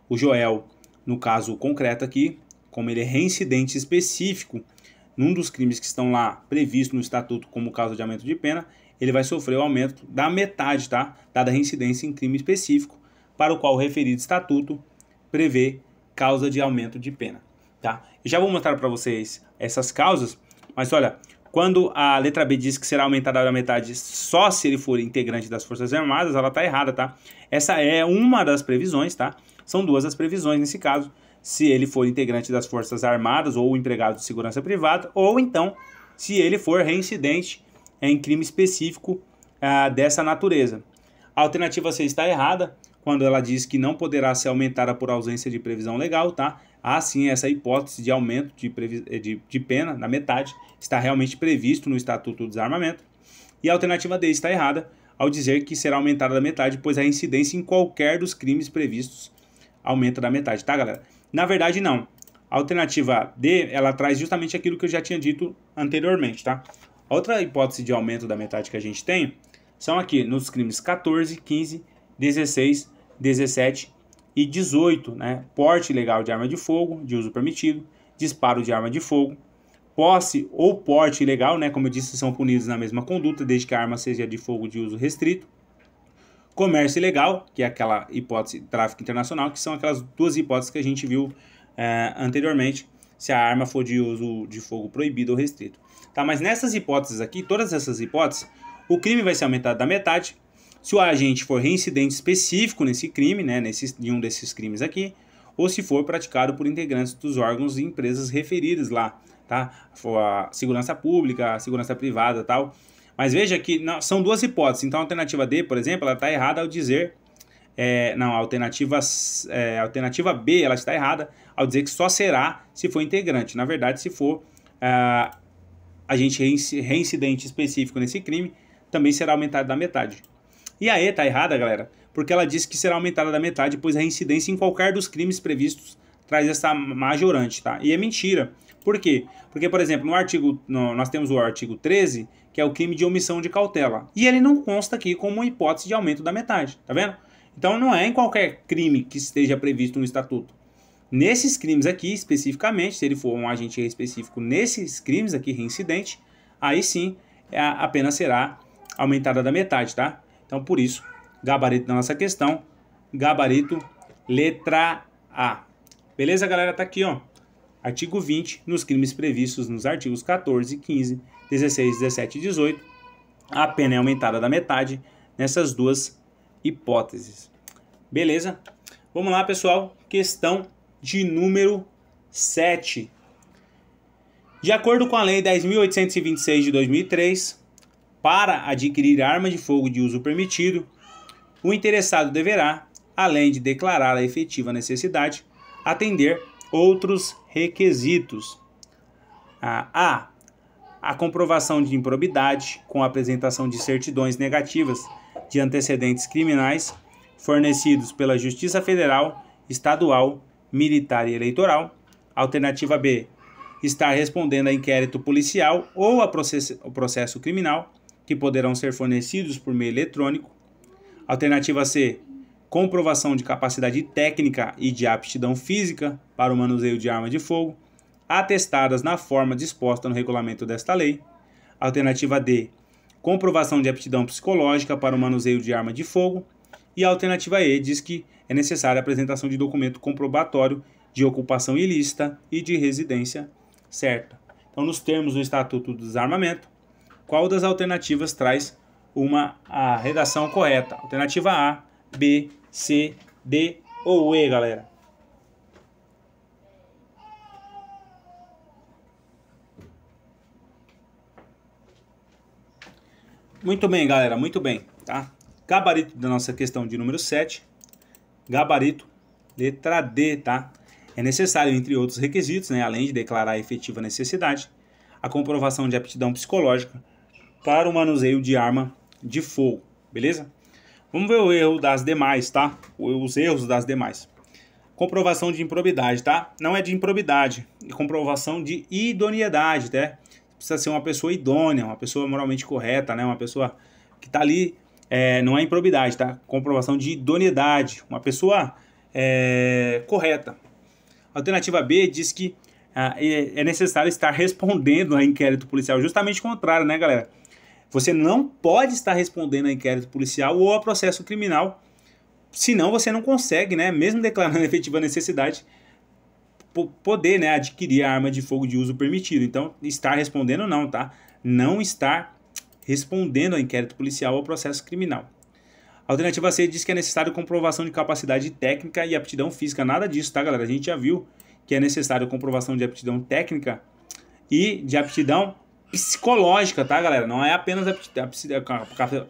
O Joel, no caso concreto aqui, como ele é reincidente específico num dos crimes que estão lá previstos no Estatuto como causa de aumento de pena, ele vai sofrer o aumento da metade, tá? Dada a reincidência em crime específico para o qual o referido Estatuto prevê causa de aumento de pena, tá? Eu já vou mostrar para vocês essas causas, mas olha, quando a letra B diz que será aumentada da metade só se ele for integrante das Forças Armadas, ela tá errada, tá? Essa é uma das previsões, tá? São duas as previsões nesse caso. Se ele for integrante das Forças Armadas ou empregado de segurança privada, ou então se ele for reincidente em crime específico dessa natureza. A alternativa C está errada, quando ela diz que não poderá ser aumentada por ausência de previsão legal, tá? Há sim essa hipótese de aumento de pena na metade, está realmente previsto no Estatuto do Desarmamento. E a alternativa D está errada, ao dizer que será aumentada da metade, pois a incidência em qualquer dos crimes previstos aumenta da metade, tá, galera? Na verdade, não. A alternativa D, ela traz justamente aquilo que eu já tinha dito anteriormente, tá? Outra hipótese de aumento da metade que a gente tem são aqui nos crimes 14, 15, 16, 17 e 18, né? Porte ilegal de arma de fogo, de uso permitido, disparo de arma de fogo, posse ou porte ilegal, né? Como eu disse, são punidos na mesma conduta, desde que a arma seja de fogo de uso restrito. Comércio ilegal, que é aquela hipótese de tráfico internacional, que são aquelas duas hipóteses que a gente viu anteriormente, se a arma for de uso de fogo proibido ou restrito. Tá, mas nessas hipóteses aqui, todas essas hipóteses, o crime vai ser aumentado da metade se o agente for reincidente específico nesse crime, né, de um desses crimes aqui, ou se for praticado por integrantes dos órgãos e empresas referidos lá, tá? For a segurança pública, a segurança privada, tal. Mas veja que são duas hipóteses. Então a alternativa D, por exemplo, ela está errada ao dizer... não, a alternativa B ela está errada ao dizer que só será se for integrante. Na verdade, se for agente reincidente específico nesse crime, também será aumentado da metade. E a E está errada, galera, porque ela diz que será aumentada da metade, pois a reincidência em qualquer dos crimes previstos traz essa majorante, tá? E é mentira. Por quê? Porque, por exemplo, nós temos o artigo 13, que é o crime de omissão de cautela. E ele não consta aqui como uma hipótese de aumento da metade, tá vendo? Então não é em qualquer crime que esteja previsto no Estatuto. Nesses crimes aqui, especificamente, se ele for um agente específico nesses crimes aqui, reincidente, aí sim a pena será aumentada da metade, tá? Então, por isso, gabarito da nossa questão, gabarito letra A. Beleza, galera? Tá aqui, ó. Artigo 20, nos crimes previstos nos artigos 14, 15, 16, 17 e 18, a pena é aumentada da metade nessas duas hipóteses. Beleza? Vamos lá, pessoal. Questão de número 7. De acordo com a Lei 10.826 de 2003, para adquirir arma de fogo de uso permitido, o interessado deverá, além de declarar a efetiva necessidade, atender outros requisitos. A comprovação de improbidade com a apresentação de certidões negativas de antecedentes criminais fornecidos pela Justiça Federal, Estadual, Militar e Eleitoral. Alternativa B, estar respondendo a inquérito policial ou a processo criminal, que poderão ser fornecidos por meio eletrônico. Alternativa C, comprovação de capacidade técnica e de aptidão física para o manuseio de arma de fogo, atestadas na forma disposta no regulamento desta lei. Alternativa D, comprovação de aptidão psicológica para o manuseio de arma de fogo. E a alternativa E diz que é necessária a apresentação de documento comprobatório de ocupação ilícita e de residência certa. Então, nos termos do Estatuto do Desarmamento, qual das alternativas traz a redação correta? Alternativa A, B, C, D ou E, galera? Muito bem, galera, muito bem, tá? Gabarito da nossa questão de número 7. Gabarito, letra D, tá? É necessário, entre outros requisitos, né, além de declarar a efetiva necessidade, a comprovação de aptidão psicológica para o manuseio de arma de fogo, beleza? Vamos ver o erro das demais, tá? Os erros das demais. Comprovação de improbidade, tá? Não é de improbidade, é comprovação de idoneidade, tá? Precisa ser uma pessoa idônea, uma pessoa moralmente correta, né? Uma pessoa que tá ali, não é improbidade, tá? Comprovação de idoneidade, uma pessoa correta. Alternativa B diz que é necessário estar respondendo a inquérito policial. Justamente o contrário, né, galera? Você não pode estar respondendo a inquérito policial ou a processo criminal, senão você não consegue, né, mesmo declarando efetiva necessidade, poder, né, adquirir a arma de fogo de uso permitido. Então, estar respondendo não, tá? Não estar respondendo a inquérito policial ou processo criminal. A alternativa C diz que é necessário comprovação de capacidade técnica e aptidão física. Nada disso, tá, galera? A gente já viu que é necessário comprovação de aptidão técnica e de aptidão psicológica, tá, galera? Não é apenas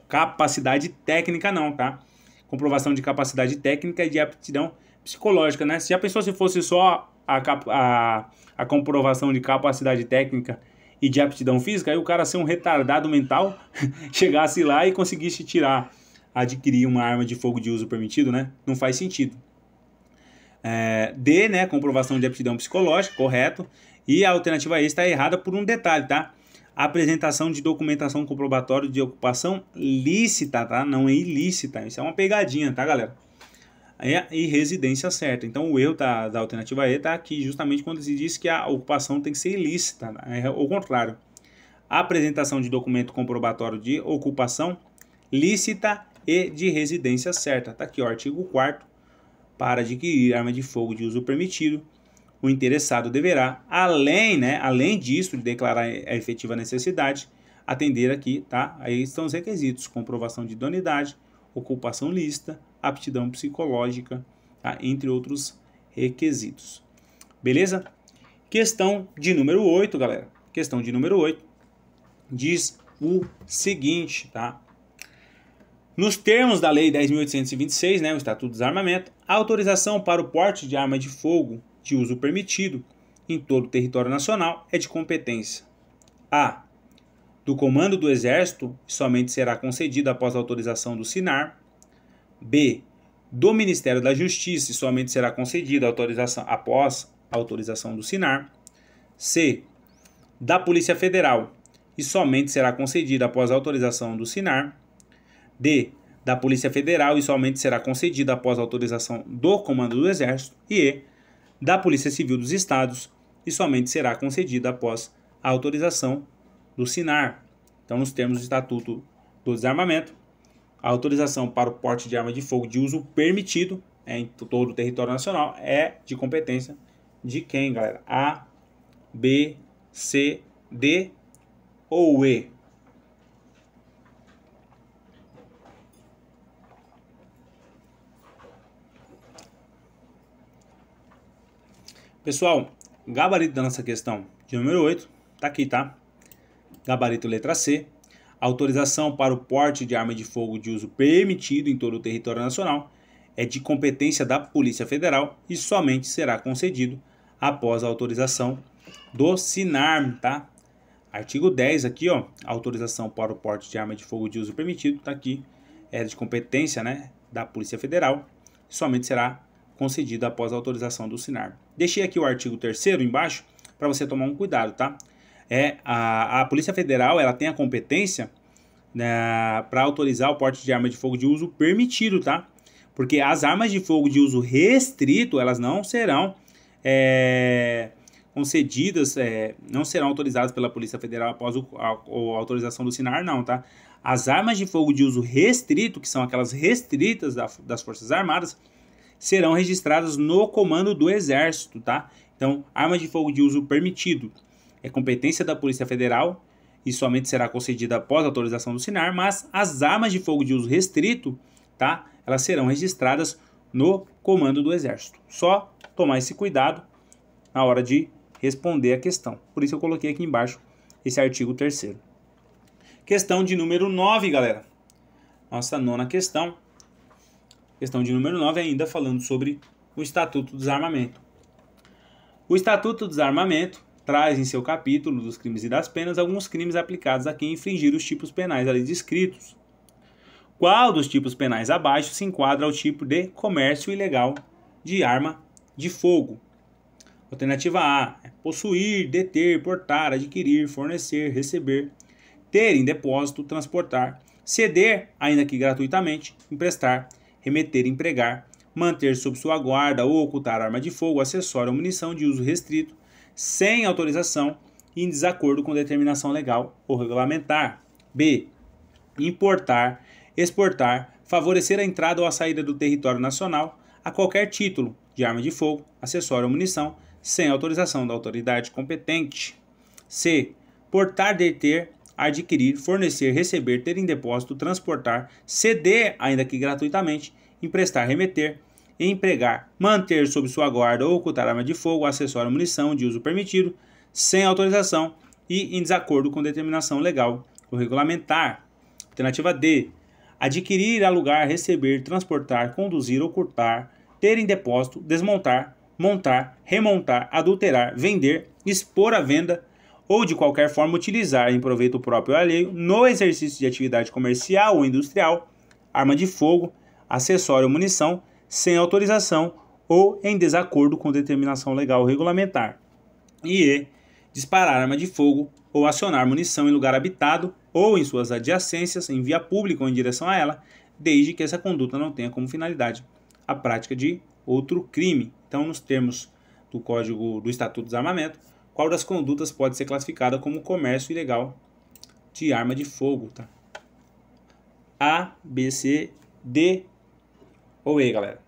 capacidade técnica, não, tá? Comprovação de capacidade técnica e de aptidão psicológica, né? Se a pessoa se fosse só a comprovação de capacidade técnica e de aptidão física, aí o cara ser um retardado mental chegasse lá e conseguisse adquirir uma arma de fogo de uso permitido, né? Não faz sentido. D, né? Comprovação de aptidão psicológica, correto. E a alternativa E está errada por um detalhe, tá? A apresentação de documentação comprobatória de ocupação lícita, tá? Não é ilícita. Isso é uma pegadinha, tá, galera? E residência certa. Então, o erro da alternativa E está aqui justamente quando se diz que a ocupação tem que ser ilícita. Né? É o contrário. A apresentação de documento comprobatório de ocupação lícita e de residência certa. Está aqui o artigo 4º. Para adquirir arma de fogo de uso permitido, o interessado deverá, além disso, de declarar a efetiva necessidade, atender aqui, tá? Aí estão os requisitos: comprovação de idoneidade, ocupação lícita, aptidão psicológica, tá? Entre outros requisitos. Beleza? Questão de número 8, galera. Questão de número 8 diz o seguinte, tá? Nos termos da Lei 10.826, né, o Estatuto do Desarmamento, a autorização para o porte de arma de fogo de uso permitido em todo o território nacional é de competência A. do Comando do Exército, e somente será concedida após autorização do SINAR. B. do Ministério da Justiça, e somente será concedida após autorização do SINAR. C. da Polícia Federal, e somente será concedida após autorização do SINAR. D. da Polícia Federal, e somente será concedida após autorização do Comando do Exército. E E. da Polícia Civil dos Estados, e somente será concedida após a autorização do SINAR. Então, nos termos do Estatuto do Desarmamento, a autorização para o porte de arma de fogo de uso permitido em todo o território nacional é de competência de quem, galera? A, B, C, D ou E? Pessoal, gabarito da nossa questão de número 8, tá aqui, tá? Gabarito letra C. Autorização para o porte de arma de fogo de uso permitido em todo o território nacional é de competência da Polícia Federal e somente será concedido após a autorização do SINAR, tá? Artigo 10 aqui, ó, autorização para o porte de arma de fogo de uso permitido, tá aqui, é de competência, né, da Polícia Federal e somente será concedida após a autorização do SINAR. Deixei aqui o artigo 3º embaixo para você tomar um cuidado, tá? A Polícia Federal, ela tem a competência, né, para autorizar o porte de arma de fogo de uso permitido, tá? Porque as armas de fogo de uso restrito, elas não serão concedidas, não serão autorizadas pela Polícia Federal após a autorização do SINAR, não, tá? As armas de fogo de uso restrito, que são aquelas restritas das Forças Armadas, serão registradas no comando do Exército, tá? Então, arma de fogo de uso permitido é competência da Polícia Federal e somente será concedida após autorização do SINAR, mas as armas de fogo de uso restrito, tá? Elas serão registradas no comando do Exército. Só tomar esse cuidado na hora de responder a questão. Por isso eu coloquei aqui embaixo esse artigo 3º. Questão de número 9, galera. Nossa 9ª questão. Questão de número 9 ainda falando sobre o Estatuto do Desarmamento. O Estatuto do Desarmamento traz em seu capítulo dos crimes e das penas alguns crimes aplicados a quem infringir os tipos penais ali descritos. Qual dos tipos penais abaixo se enquadra ao tipo de comércio ilegal de arma de fogo? Alternativa A, possuir, deter, portar, adquirir, fornecer, receber, ter em depósito, transportar, ceder, ainda que gratuitamente, emprestar, remeter, empregar, manter sob sua guarda ou ocultar arma de fogo, acessório ou munição de uso restrito, sem autorização e em desacordo com determinação legal ou regulamentar. B, importar, exportar, favorecer a entrada ou a saída do território nacional a qualquer título de arma de fogo, acessório ou munição, sem autorização da autoridade competente. C, portar, deter, adquirir, fornecer, receber, ter em depósito, transportar, ceder, ainda que gratuitamente, emprestar, remeter, empregar, manter sob sua guarda ou ocultar arma de fogo, acessório ou munição de uso permitido, sem autorização e em desacordo com determinação legal ou regulamentar. Alternativa D, adquirir, alugar, receber, transportar, conduzir, ocultar, ter em depósito, desmontar, montar, remontar, adulterar, vender, expor à venda ou de qualquer forma utilizar em proveito próprio ou alheio no exercício de atividade comercial ou industrial, arma de fogo, acessório ou munição, sem autorização ou em desacordo com determinação legal ou regulamentar. E E, disparar arma de fogo ou acionar munição em lugar habitado ou em suas adjacências, em via pública ou em direção a ela, desde que essa conduta não tenha como finalidade a prática de outro crime. Então, nos termos do Código do Estatuto do Desarmamento, qual das condutas pode ser classificada como comércio ilegal de arma de fogo, tá? A, B, C, D ou E, galera?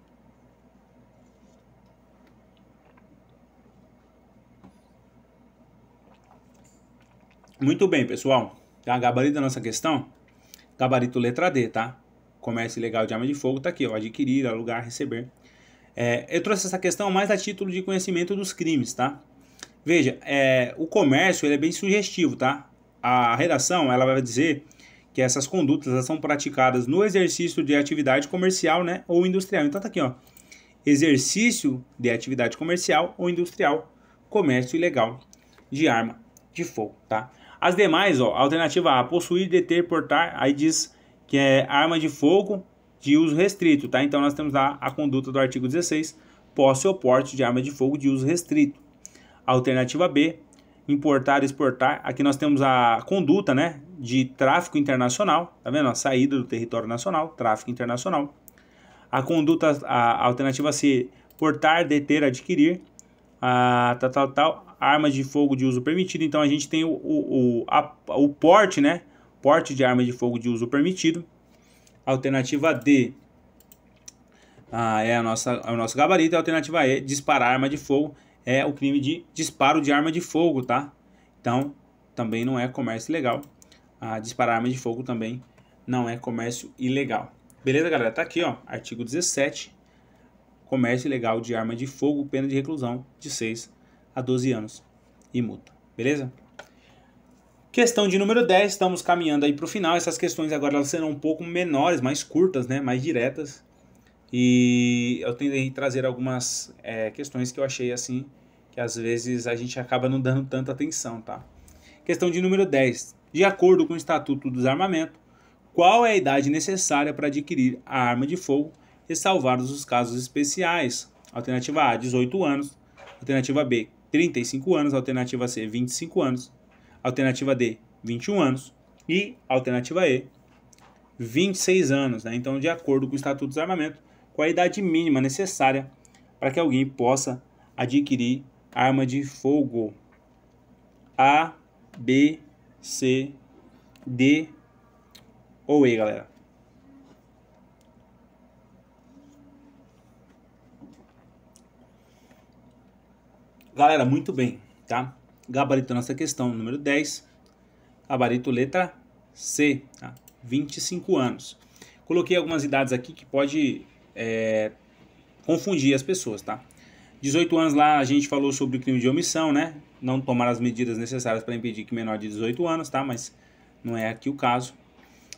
Muito bem, pessoal. A gabarito da nossa questão, gabarito letra D, tá? Comércio ilegal de arma de fogo tá aqui, ó, adquirir, alugar, receber. Eu trouxe essa questão mais a título de conhecimento dos crimes, tá? Veja, o comércio ele é bem sugestivo, tá? A redação ela vai dizer que essas condutas elas são praticadas no exercício de atividade comercial, né, ou industrial. Então tá aqui, ó, exercício de atividade comercial ou industrial, comércio ilegal de arma de fogo, tá? As demais, ó, alternativa A, possuir, deter, portar, aí diz que é arma de fogo de uso restrito, tá? Então nós temos lá a conduta do artigo 16, posse ou porte de arma de fogo de uso restrito. Alternativa B, importar, exportar, aqui nós temos a conduta, né, de tráfico internacional, tá vendo? A saída do território nacional, tráfico internacional. A conduta, a alternativa C, portar, deter, adquirir, armas de fogo de uso permitido. Então a gente tem o porte, né, porte de arma de fogo de uso permitido. Alternativa D é o nosso gabarito. A alternativa E, disparar arma de fogo, é o crime de disparo de arma de fogo, tá? Então, também não é comércio ilegal. Disparar arma de fogo também não é comércio ilegal. Beleza, galera? Tá aqui, ó, artigo 17, comércio ilegal de arma de fogo, pena de reclusão de 6 a 12 anos e multa. Beleza? Questão de número 10, estamos caminhando aí para o final. Essas questões agora elas serão um pouco menores, mais curtas, né? Mais diretas. E eu tentei trazer algumas questões que eu achei assim, que às vezes a gente acaba não dando tanta atenção, tá? Questão de número 10. De acordo com o Estatuto do Desarmamento, qual é a idade necessária para adquirir a arma de fogo, ressalvados os casos especiais? Alternativa A, 18 anos. Alternativa B, 35 anos. Alternativa C, 25 anos. Alternativa D, 21 anos. E alternativa E, 26 anos, né? Então, de acordo com o Estatuto do Desarmamento, qual a idade mínima necessária para que alguém possa adquirir arma de fogo? A, B, C, D ou E, galera? Galera, muito bem, tá? Gabaritando essa questão, número 10. Gabarito letra C, tá? 25 anos. Coloquei algumas idades aqui que pode confundir as pessoas, tá? 18 anos lá a gente falou sobre o crime de omissão, né? Não tomar as medidas necessárias para impedir que menor de 18 anos, tá? Mas não é aqui o caso.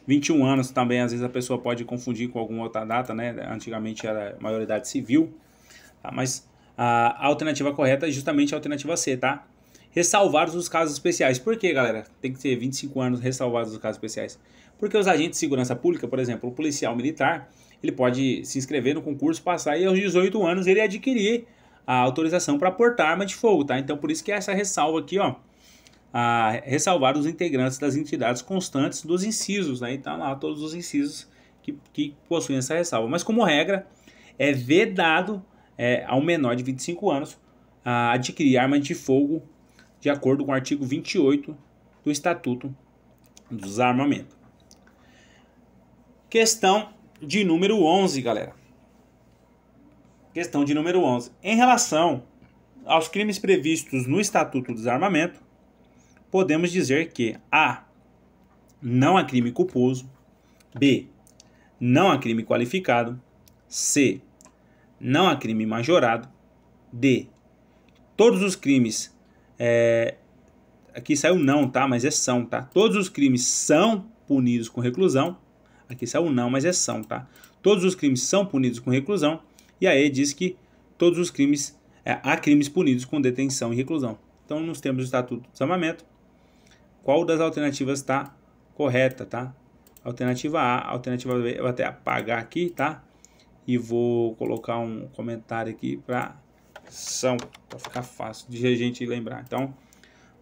21 anos também, às vezes a pessoa pode confundir com alguma outra data, né? Antigamente era maioridade civil, tá? Mas a alternativa correta é justamente a alternativa C, tá? Ressalvados os casos especiais. Por que, galera? Tem que ter 25 anos ressalvados os casos especiais. Porque os agentes de segurança pública, por exemplo, o policial militar, ele pode se inscrever no concurso, passar e aos 18 anos ele adquirir a autorização para portar arma de fogo, tá? Então por isso que essa ressalva aqui, ó, ressalvar os integrantes das entidades constantes dos incisos, né? Então lá todos os incisos que possuem essa ressalva. Mas como regra, é vedado ao menor de 25 anos adquirir arma de fogo de acordo com o artigo 28 do Estatuto do Desarmamento. Questão de número 11, galera. Questão de número 11. Em relação aos crimes previstos no Estatuto do Desarmamento, podemos dizer que A. Não há crime culposo. B. Não há crime qualificado. C. Não há crime majorado. D. Todos os crimes... aqui saiu não, tá? Mas é são, tá? Todos os crimes são punidos com reclusão. Aqui saiu não, mas é são, tá? Todos os crimes são punidos com reclusão. E aí diz que todos os crimes... há crimes punidos com detenção e reclusão. Então, nos termos do Estatuto do Desarmamento, qual das alternativas está correta, tá? Alternativa A, alternativa B, eu vou até apagar aqui, tá? E vou colocar um comentário aqui para ficar fácil de a gente lembrar. Então,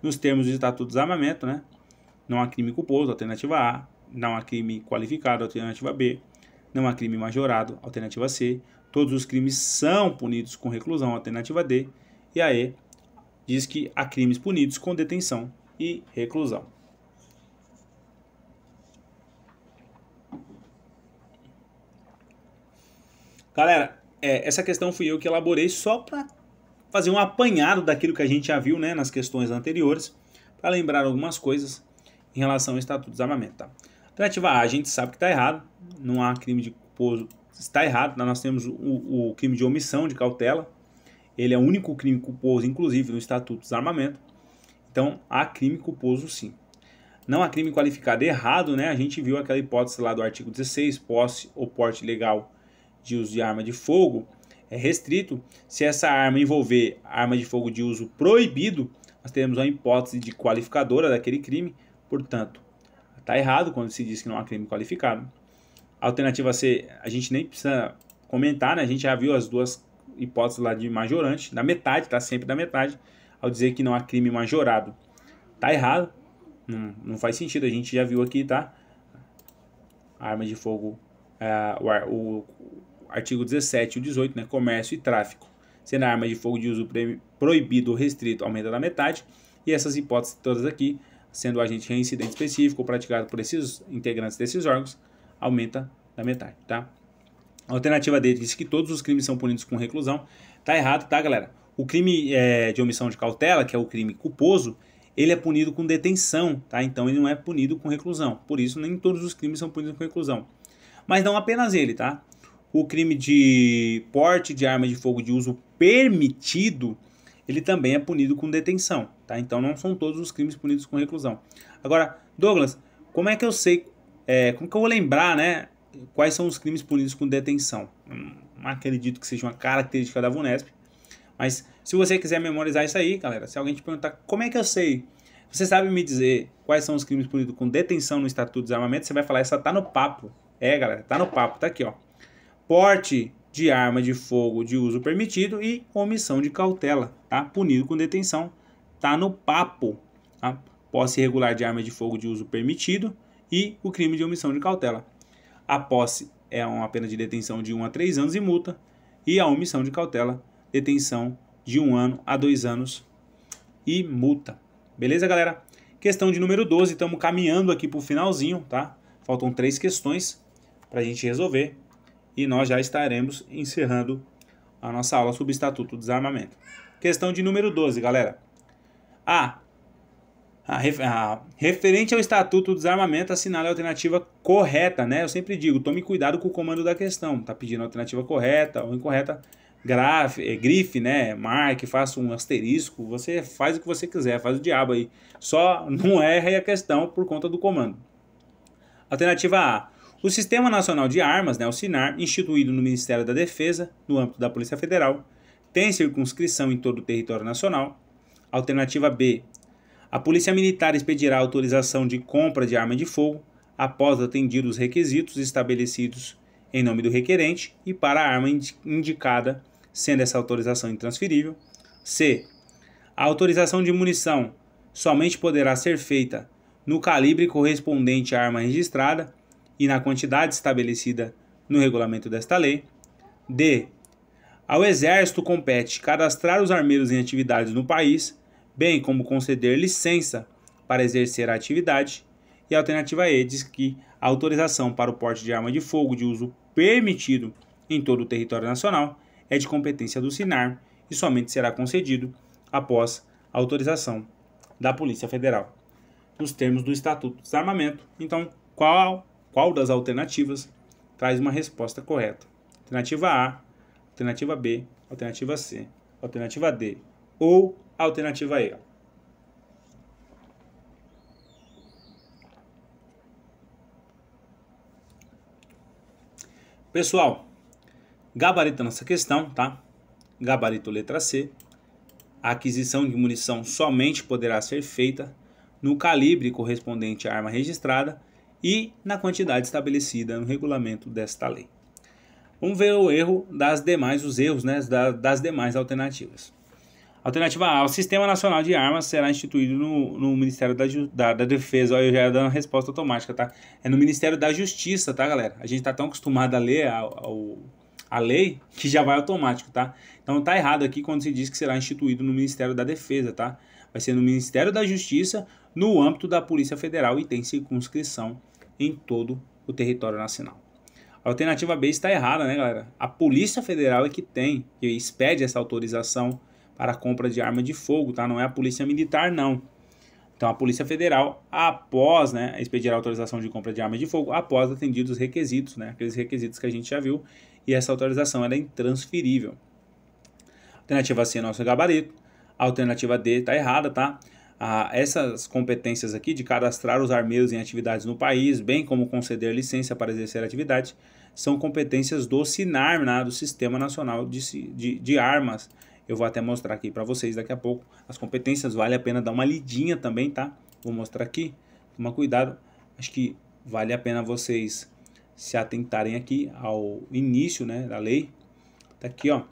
nos termos do Estatuto do Desarmamento, né? Não há crime culposo, alternativa A. Não há crime qualificado, alternativa B. Não há crime majorado, alternativa C. Todos os crimes são punidos com reclusão, alternativa D. E a E diz que há crimes punidos com detenção e reclusão. Galera, essa questão fui eu que elaborei só para fazer um apanhado daquilo que a gente já viu, né, nas questões anteriores, para lembrar algumas coisas em relação ao Estatuto do Desarmamento. Tá? Alternativa A, a gente sabe que está errado, não há crime de culposo, está errado. Nós temos o crime de omissão de cautela, ele é o único crime culposo, inclusive, no Estatuto do Desarmamento. Então, há crime culposo sim. Não há crime qualificado errado, né? A gente viu aquela hipótese lá do artigo 16, posse ou porte ilegal de uso de arma de fogo é restrito. Se essa arma envolver arma de fogo de uso proibido, nós teremos uma hipótese de qualificadora daquele crime. Portanto, está errado quando se diz que não há crime qualificado. A alternativa C, a gente nem precisa comentar, né? A gente já viu as duas hipóteses lá de majorante, da metade, tá? Sempre da metade. Ao dizer que não há crime majorado, tá errado. Não faz sentido, a gente já viu aqui, tá? A arma de fogo, o artigo 17 e o 18, né? Comércio e tráfico. Sendo a arma de fogo de uso proibido ou restrito, aumenta da metade. E essas hipóteses todas aqui, sendo o agente reincidente específico ou praticado por esses integrantes desses órgãos, aumenta da metade, tá? A alternativa D diz que todos os crimes são punidos com reclusão. Tá errado, tá, galera? O crime de omissão de cautela, que é o crime culposo, ele é punido com detenção, tá? Então ele não é punido com reclusão. Por isso, nem todos os crimes são punidos com reclusão. Mas não apenas ele, tá? O crime de porte de arma de fogo de uso permitido, ele também é punido com detenção, tá? Então não são todos os crimes punidos com reclusão. Agora, Douglas, como é que eu sei, como que eu vou lembrar, né? Quais são os crimes punidos com detenção? Não acredito que seja uma característica da VUNESP. Mas se você quiser memorizar isso aí, galera, se alguém te perguntar como é que eu sei, você sabe me dizer quais são os crimes punidos com detenção no Estatuto do Desarmamento, você vai falar, essa tá no papo. Galera, tá no papo, tá aqui, ó. Porte de arma de fogo de uso permitido e omissão de cautela, tá? Punido com detenção, tá no papo, tá? Posse irregular de arma de fogo de uso permitido e o crime de omissão de cautela. A posse é uma pena de detenção de 1 a 3 anos e multa, e a omissão de cautela, detenção de 1 ano a 2 anos e multa. Beleza, galera? Questão de número 12, estamos caminhando aqui para o finalzinho, tá? Faltam 3 questões para a gente resolver e nós já estaremos encerrando a nossa aula sobre o Estatuto do Desarmamento. Questão de número 12, galera. Referente ao Estatuto do Desarmamento, assinale a alternativa correta, né? Eu sempre digo, tome cuidado com o comando da questão. Tá pedindo a alternativa correta ou incorreta, grife, né? Marque, faça um asterisco. Você faz o que você quiser, faz o diabo aí. Só não erre a questão por conta do comando. Alternativa A. O Sistema Nacional de Armas, né, o SINAR, instituído no Ministério da Defesa, no âmbito da Polícia Federal, tem circunscrição em todo o território nacional. Alternativa B. A Polícia Militar expedirá autorização de compra de arma de fogo após atendidos os requisitos estabelecidos em nome do requerente e para a arma indicada, sendo essa autorização intransferível. C. A autorização de munição somente poderá ser feita no calibre correspondente à arma registrada e na quantidade estabelecida no regulamento desta lei. D. Ao Exército compete cadastrar os armeiros em atividades no país, bem como conceder licença para exercer a atividade. E a alternativa E diz que a autorização para o porte de arma de fogo de uso permitido em todo o território nacional é de competência do SINAR e somente será concedido após a autorização da Polícia Federal, nos termos do Estatuto do Desarmamento. Então, qual das alternativas traz uma resposta correta? Alternativa A, alternativa B, alternativa C, alternativa D ou alternativa E. Pessoal, gabarito nessa questão, tá? Gabarito letra C. A aquisição de munição somente poderá ser feita no calibre correspondente à arma registrada e na quantidade estabelecida no regulamento desta lei. Vamos ver os erros, né, das demais alternativas. Alternativa A. O Sistema Nacional de Armas será instituído no Ministério da Defesa. Olha, eu já ia dando a resposta automática, tá? É no Ministério da Justiça, tá, galera? A gente tá tão acostumado a ler a lei que já vai automático, tá? Então tá errado aqui quando se diz que será instituído no Ministério da Defesa, tá? Vai ser no Ministério da Justiça, no âmbito da Polícia Federal e tem circunscrição em todo o território nacional. A alternativa B está errada, né, galera? A Polícia Federal é que expede essa autorização para a compra de arma de fogo, tá? Não é a Polícia Militar, não. Então, a Polícia Federal, após, né, expedir a autorização de compra de armas de fogo, após atendidos os requisitos, né? Aqueles requisitos que a gente já viu, e essa autorização ela é intransferível. Alternativa C é nosso gabarito. A alternativa D está errada, tá? Essas competências aqui de cadastrar os armeiros em atividades no país, bem como conceder licença para exercer atividade, são competências do SINAR, né, do Sistema Nacional de Armas. Eu vou até mostrar aqui para vocês daqui a pouco. As competências vale a pena dar uma lidinha também, tá? Vou mostrar aqui. Toma cuidado. Acho que vale a pena vocês se atentarem aqui ao início, né, da lei. Tá aqui, ó.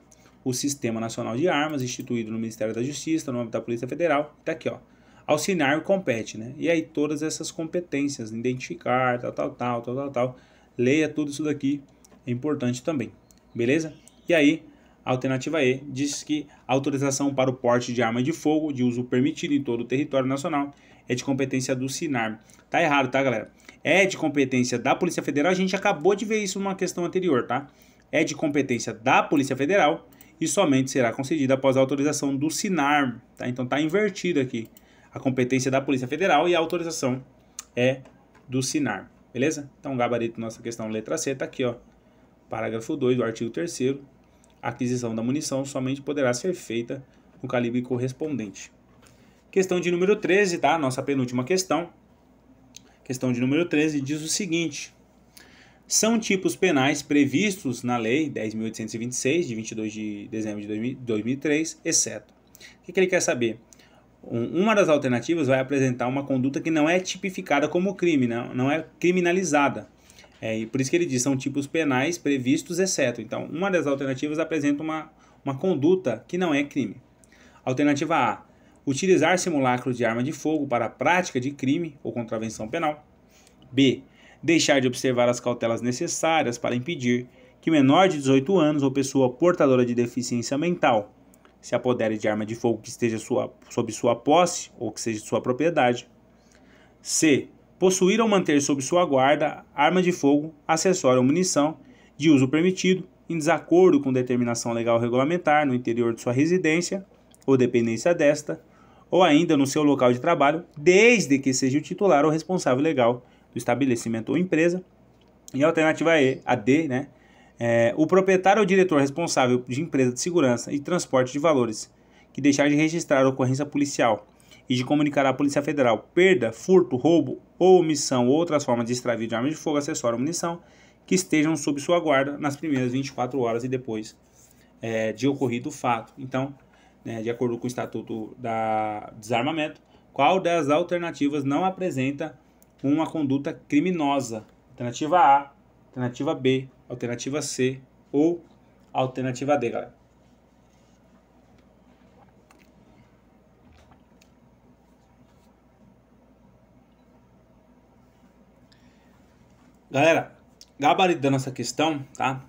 O Sistema Nacional de Armas, instituído no Ministério da Justiça, no âmbito da Polícia Federal. Tá aqui, ó. Ao SINAR compete, né? E aí todas essas competências, identificar, tal. Leia tudo isso daqui. É importante também. Beleza? E aí, a alternativa E diz que a autorização para o porte de arma de fogo de uso permitido em todo o território nacional é de competência do SINAR. Tá errado, tá, galera? É de competência da Polícia Federal. A gente acabou de ver isso numa questão anterior, tá? É de competência da Polícia Federal e somente será concedida após a autorização do SINAR, tá? Então tá invertido aqui. A competência da Polícia Federal e a autorização é do SINAR, beleza? Então, gabarito nossa questão letra C tá aqui, ó. Parágrafo 2 do artigo 3º. A aquisição da munição somente poderá ser feita no calibre correspondente. Questão de número 13, tá? Nossa penúltima questão. Questão de número 13 diz o seguinte: são tipos penais previstos na Lei 10.826, de 22 de dezembro de 2003, exceto. O que ele quer saber? Uma das alternativas vai apresentar uma conduta que não é tipificada como crime, não é criminalizada. E por isso que ele diz, são tipos penais previstos, exceto. Então, uma das alternativas apresenta uma conduta que não é crime. Alternativa A, utilizar simulacro de arma de fogo para a prática de crime ou contravenção penal. B, deixar de observar as cautelas necessárias para impedir que menor de 18 anos ou pessoa portadora de deficiência mental se apodere de arma de fogo que esteja sob sua posse ou que seja de sua propriedade. C, possuir ou manter sob sua guarda arma de fogo, acessório ou munição de uso permitido em desacordo com determinação legal ou regulamentar no interior de sua residência ou dependência desta, ou ainda no seu local de trabalho, desde que seja o titular ou responsável legal do estabelecimento ou empresa. E a alternativa a D, né? O proprietário ou diretor responsável de empresa de segurança e transporte de valores que deixar de registrar a ocorrência policial e de comunicar à Polícia Federal perda, furto, roubo ou omissão ou outras formas de extravio de arma de fogo, acessório ou munição que estejam sob sua guarda nas primeiras 24 horas e depois de ocorrido o fato. Então, de acordo com o Estatuto da Desarmamento, qual das alternativas não apresenta uma conduta criminosa? Alternativa A, alternativa B, alternativa C ou alternativa D, galera. Galera, gabarito da nossa questão, tá?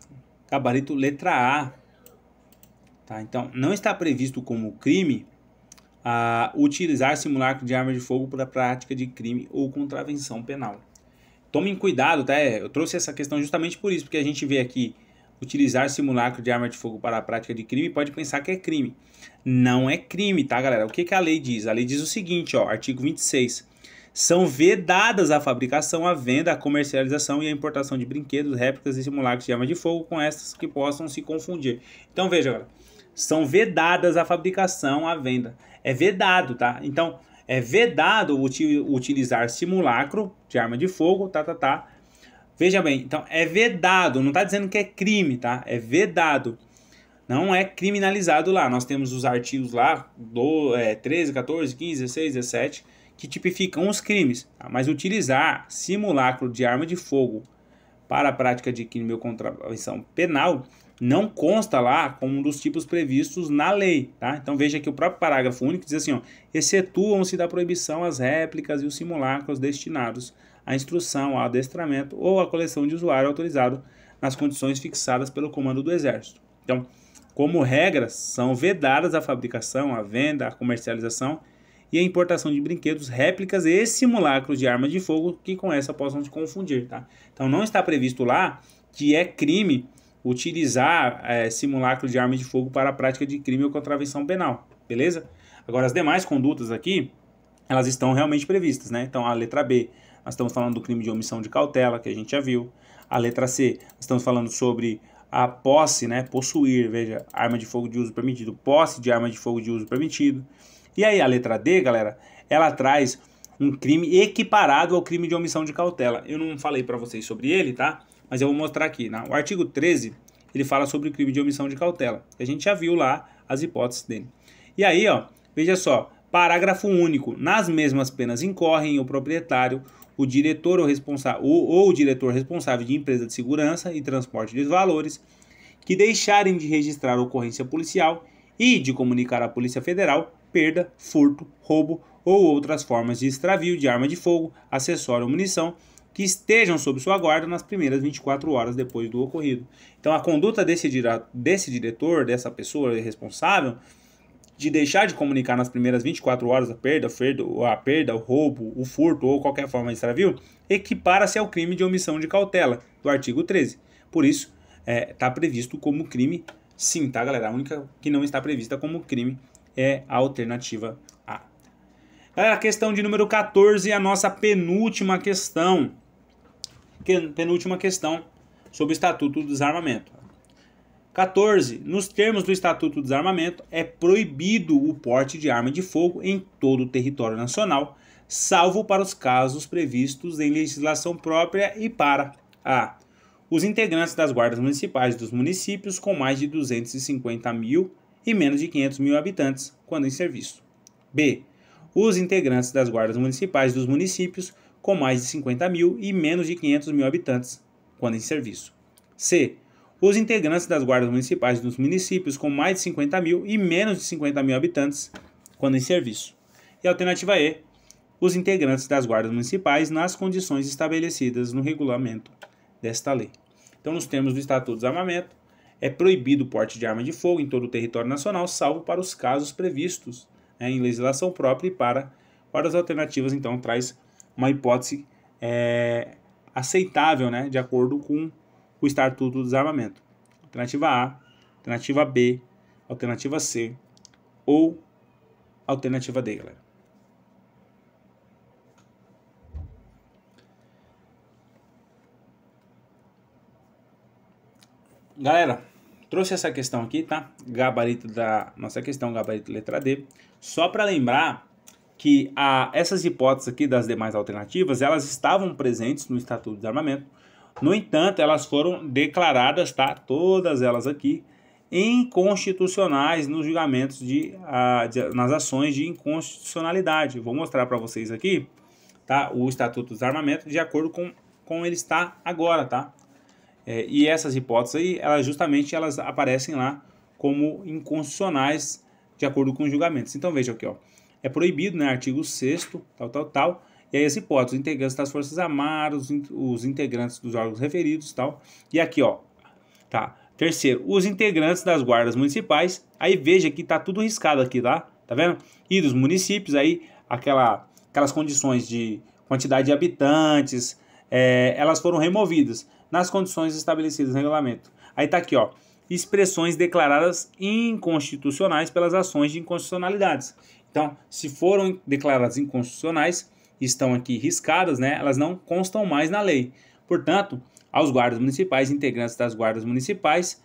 Gabarito letra A. Tá? Então, não está previsto como crime utilizar simulacro de arma de fogo para a prática de crime ou contravenção penal. Tomem cuidado, tá? Eu trouxe essa questão justamente por isso, porque a gente vê aqui utilizar simulacro de arma de fogo para a prática de crime e pode pensar que é crime. Não é crime, tá, galera? O que a lei diz? A lei diz o seguinte, ó, artigo 26. São vedadas a fabricação, a venda, a comercialização e a importação de brinquedos, réplicas e simulacros de arma de fogo com estas que possam se confundir. Então veja, galera, são vedadas a fabricação, a venda. É vedado, tá? Então, é vedado utilizar simulacro de arma de fogo, Veja bem, então é vedado, não tá dizendo que é crime, tá? É vedado. Não é criminalizado lá. Nós temos os artigos lá, 13, 14, 15, 16, 17, que tipificam os crimes. Tá? Mas utilizar simulacro de arma de fogo para a prática de crime ou contravenção penal não consta lá como um dos tipos previstos na lei, tá? Então veja que o próprio parágrafo único diz assim, ó, excetuam-se da proibição as réplicas e os simulacros destinados à instrução, ao adestramento ou à coleção de usuário autorizado nas condições fixadas pelo comando do Exército. Então, como regra, são vedadas a fabricação, a venda, a comercialização e a importação de brinquedos, réplicas e simulacros de arma de fogo que com essa possam se confundir, tá? Então não está previsto lá que é crime utilizar simulacro de arma de fogo para a prática de crime ou contravenção penal, beleza? Agora as demais condutas aqui, elas estão realmente previstas, né? Então a letra B, nós estamos falando do crime de omissão de cautela, que a gente já viu. A letra C, nós estamos falando sobre a posse, né? Possuir, veja, arma de fogo de uso permitido, posse de arma de fogo de uso permitido. E aí a letra D, galera, ela traz um crime equiparado ao crime de omissão de cautela. Eu não falei para vocês sobre ele, tá? Mas eu vou mostrar aqui. O artigo 13, ele fala sobre o crime de omissão de cautela. A gente já viu lá as hipóteses dele. E aí, ó, veja só, parágrafo único. Nas mesmas penas incorrem o proprietário, o diretor ou o diretor responsável de empresa de segurança e transporte de valores que deixarem de registrar a ocorrência policial e de comunicar à Polícia Federal perda, furto, roubo ou outras formas de extravio de arma de fogo, acessório ou munição que estejam sob sua guarda nas primeiras 24 horas depois do ocorrido. Então a conduta desse diretor, dessa pessoa responsável, de deixar de comunicar nas primeiras 24 horas a perda, o roubo, o furto ou qualquer forma de extravio, equipara-se ao crime de omissão de cautela, do artigo 13. Por isso, está previsto como crime, sim, tá, galera? A única que não está prevista como crime é a alternativa A. Galera, a questão de número 14 é a nossa penúltima questão. Penúltima questão sobre o Estatuto do Desarmamento. 14. Nos termos do Estatuto do Desarmamento, é proibido o porte de arma de fogo em todo o território nacional, salvo para os casos previstos em legislação própria e para a. Os integrantes das guardas municipais dos municípios com mais de 250 mil e menos de 500 mil habitantes, quando em serviço. B. Os integrantes das guardas municipais dos municípios com mais de 50 mil e menos de 500 mil habitantes, quando em serviço. C. Os integrantes das guardas municipais dos municípios com mais de 50 mil e menos de 50 mil habitantes, quando em serviço. E a alternativa E. Os integrantes das guardas municipais nas condições estabelecidas no regulamento desta lei. Então, nos termos do Estatuto do Desarmamento, é proibido o porte de arma de fogo em todo o território nacional, salvo para os casos previstos em legislação própria e para as alternativas, então, traz uma hipótese aceitável, né, de acordo com o Estatuto do Desarmamento. Alternativa A, alternativa B, alternativa C ou alternativa D, galera. Galera, trouxe essa questão aqui, tá? Gabarito da nossa questão, gabarito letra D. Só para lembrar que essas hipóteses aqui das demais alternativas, elas estavam presentes no Estatuto do Desarmamento. No entanto, elas foram declaradas, tá? Todas elas aqui, inconstitucionais nos julgamentos nas ações de inconstitucionalidade. Vou mostrar para vocês aqui, tá? O Estatuto do Desarmamento de acordo com como ele está agora, tá? E essas hipóteses aí, elas aparecem lá como inconstitucionais de acordo com os julgamentos. Então veja aqui, ó. É proibido, né? Artigo 6º, tal. E aí as hipóteses, os integrantes das Forças Armadas, os integrantes dos órgãos referidos, tal. E aqui, ó, tá? Terceiro, os integrantes das guardas municipais. Aí veja que tá tudo riscado aqui, tá? Tá vendo? E dos municípios, aí aquelas condições de quantidade de habitantes, elas foram removidas nas condições estabelecidas no regulamento. Aí tá aqui, ó, expressões declaradas inconstitucionais pelas ações de inconstitucionalidades. Então, se foram declaradas inconstitucionais, estão aqui riscadas, né? Elas não constam mais na lei. Portanto, aos guardas municipais, integrantes das guardas municipais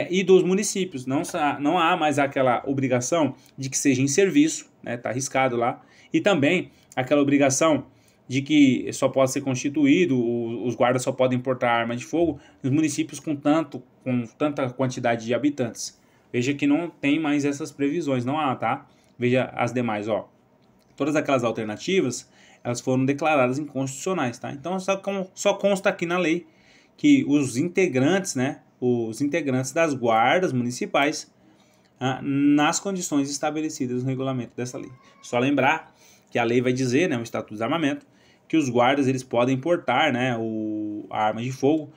e dos municípios, não há mais aquela obrigação de que seja em serviço, né? Tá riscado lá. E também aquela obrigação de que só pode ser constituído, os guardas só podem portar arma de fogo nos municípios com tanta quantidade de habitantes. Veja que não tem mais essas previsões, não há, tá? Veja as demais, ó. Todas aquelas alternativas, elas foram declaradas inconstitucionais, tá? Então só consta aqui na lei que os integrantes, né? Os integrantes das guardas municipais, nas condições estabelecidas no regulamento dessa lei. Só lembrar que a lei vai dizer, né? O Estatuto do Desarmamento, que os guardas eles podem portar, né? A arma de fogo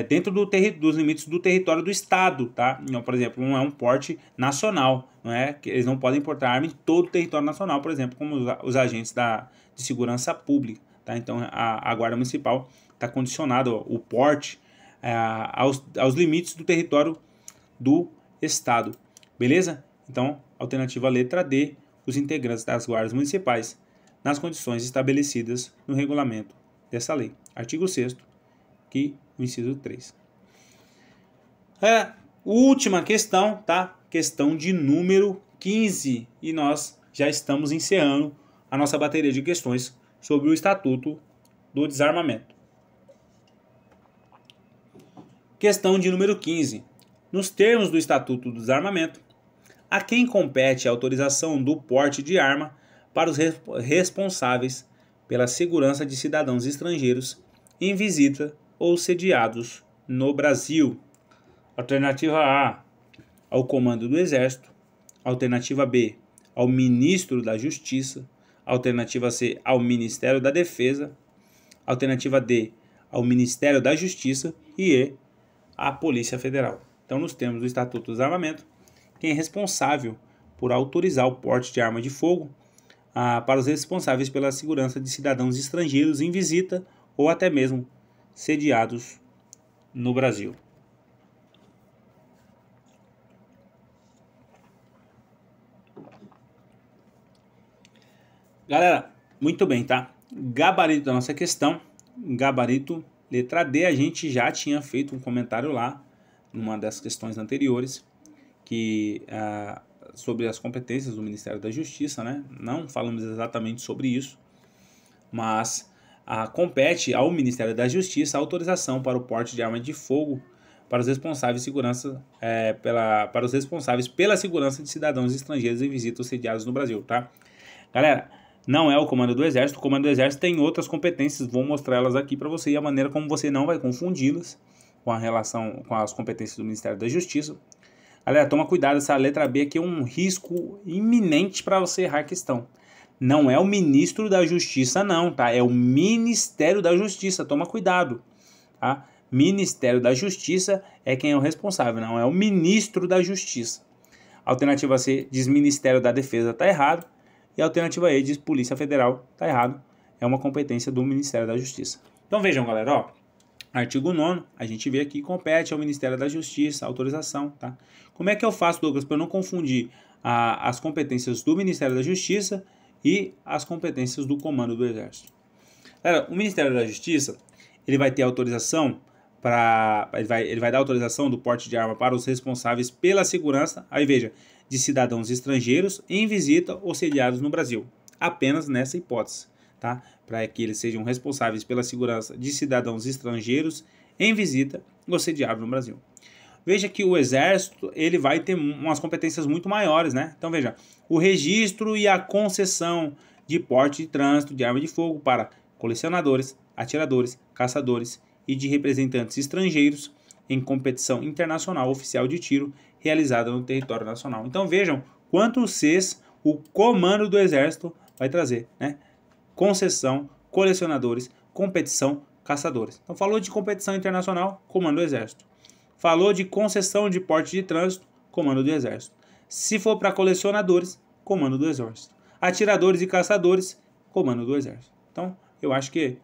dentro dos limites do território do Estado, tá? Então, por exemplo, não é um porte nacional, não é que eles não podem portar arma em todo o território nacional, por exemplo, como os agentes de segurança pública, tá? Então, a Guarda Municipal está condicionado o porte aos limites do território do Estado, beleza? Então, alternativa letra D, os integrantes das guardas municipais, nas condições estabelecidas no regulamento dessa lei. Artigo 6º, aqui o inciso 3. Última questão, tá? Questão de número 15. E nós já estamos encerrando a nossa bateria de questões sobre o Estatuto do Desarmamento. Questão de número 15. Nos termos do Estatuto do Desarmamento, a quem compete a autorização do porte de arma para os responsáveis pela segurança de cidadãos estrangeiros em visita ou sediados no Brasil. Alternativa A, ao Comando do Exército. Alternativa B, ao Ministro da Justiça. Alternativa C, ao Ministério da Defesa. Alternativa D, ao Ministério da Justiça. E E, à Polícia Federal. Então, nos termos do Estatuto do Desarmamento, quem é responsável por autorizar o porte de arma de fogo para os responsáveis pela segurança de cidadãos estrangeiros em visita ou até mesmo sediados no Brasil. Galera, muito bem, tá? Gabarito da nossa questão, gabarito letra D, a gente já tinha feito um comentário lá, numa das questões anteriores, que sobre as competências do Ministério da Justiça, né? Não falamos exatamente sobre isso, mas compete ao Ministério da Justiça a autorização para o porte de arma de fogo para os responsáveis pela segurança de cidadãos estrangeiros em visita ou sediados no Brasil, tá? Galera, não é o Comando do Exército. O Comando do Exército tem outras competências, vou mostrar elas aqui para você e a maneira como você não vai confundi-las com as competências do Ministério da Justiça. Galera, toma cuidado, essa letra B aqui é um risco iminente para você errar a questão. Não é o Ministro da Justiça não, tá? É o Ministério da Justiça, toma cuidado, tá? Ministério da Justiça é quem é o responsável, não é o Ministro da Justiça. A alternativa C diz Ministério da Defesa, tá errado. E a alternativa E diz Polícia Federal, tá errado. É uma competência do Ministério da Justiça. Então vejam, galera, ó. Artigo 9º, a gente vê aqui, compete ao Ministério da Justiça a autorização, tá? Como é que eu faço, Douglas, para eu não confundir as competências do Ministério da Justiça e as competências do Comando do Exército? Galera, o Ministério da Justiça, ele vai ter autorização ele vai dar autorização do porte de arma para os responsáveis pela segurança, aí veja, de cidadãos estrangeiros em visita ou sediados no Brasil, apenas nessa hipótese, tá? Para que eles sejam responsáveis pela segurança de cidadãos estrangeiros em visita ou sediados no Brasil. Veja que o Exército, ele vai ter umas competências muito maiores, né? Então veja, o registro e a concessão de porte de trânsito de arma de fogo para colecionadores, atiradores, caçadores e de representantes estrangeiros em competição internacional oficial de tiro realizada no território nacional. Então vejam quantos Cs o Comando do Exército vai trazer, né? Concessão, colecionadores, competição, caçadores. Então falou de competição internacional, Comando do Exército. Falou de concessão de porte de trânsito, Comando do Exército. Se for para colecionadores, Comando do Exército. Atiradores e caçadores, Comando do Exército. Então eu acho que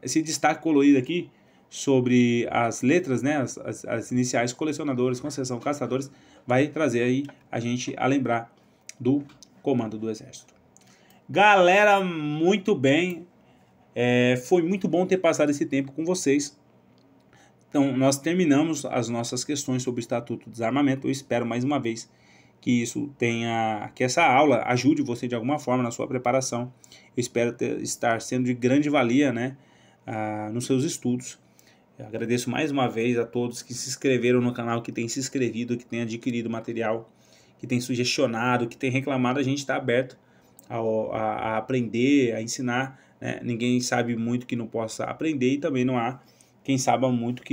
esse destaque colorido aqui sobre as letras, né, as iniciais colecionadores, concessão, caçadores, vai trazer aí a gente a lembrar do Comando do Exército. Galera, muito bem, foi muito bom ter passado esse tempo com vocês. Então nós terminamos as nossas questões sobre o Estatuto do Desarmamento. Eu espero mais uma vez que essa aula ajude você de alguma forma na sua preparação. Eu espero estar sendo de grande valia, né, nos seus estudos. Eu agradeço mais uma vez a todos que se inscreveram no canal, que têm se inscrevido, que têm adquirido material, que têm sugestionado, que têm reclamado. A gente está aberto a aprender, a ensinar, né? Ninguém sabe muito que não possa aprender e também não há quem saiba muito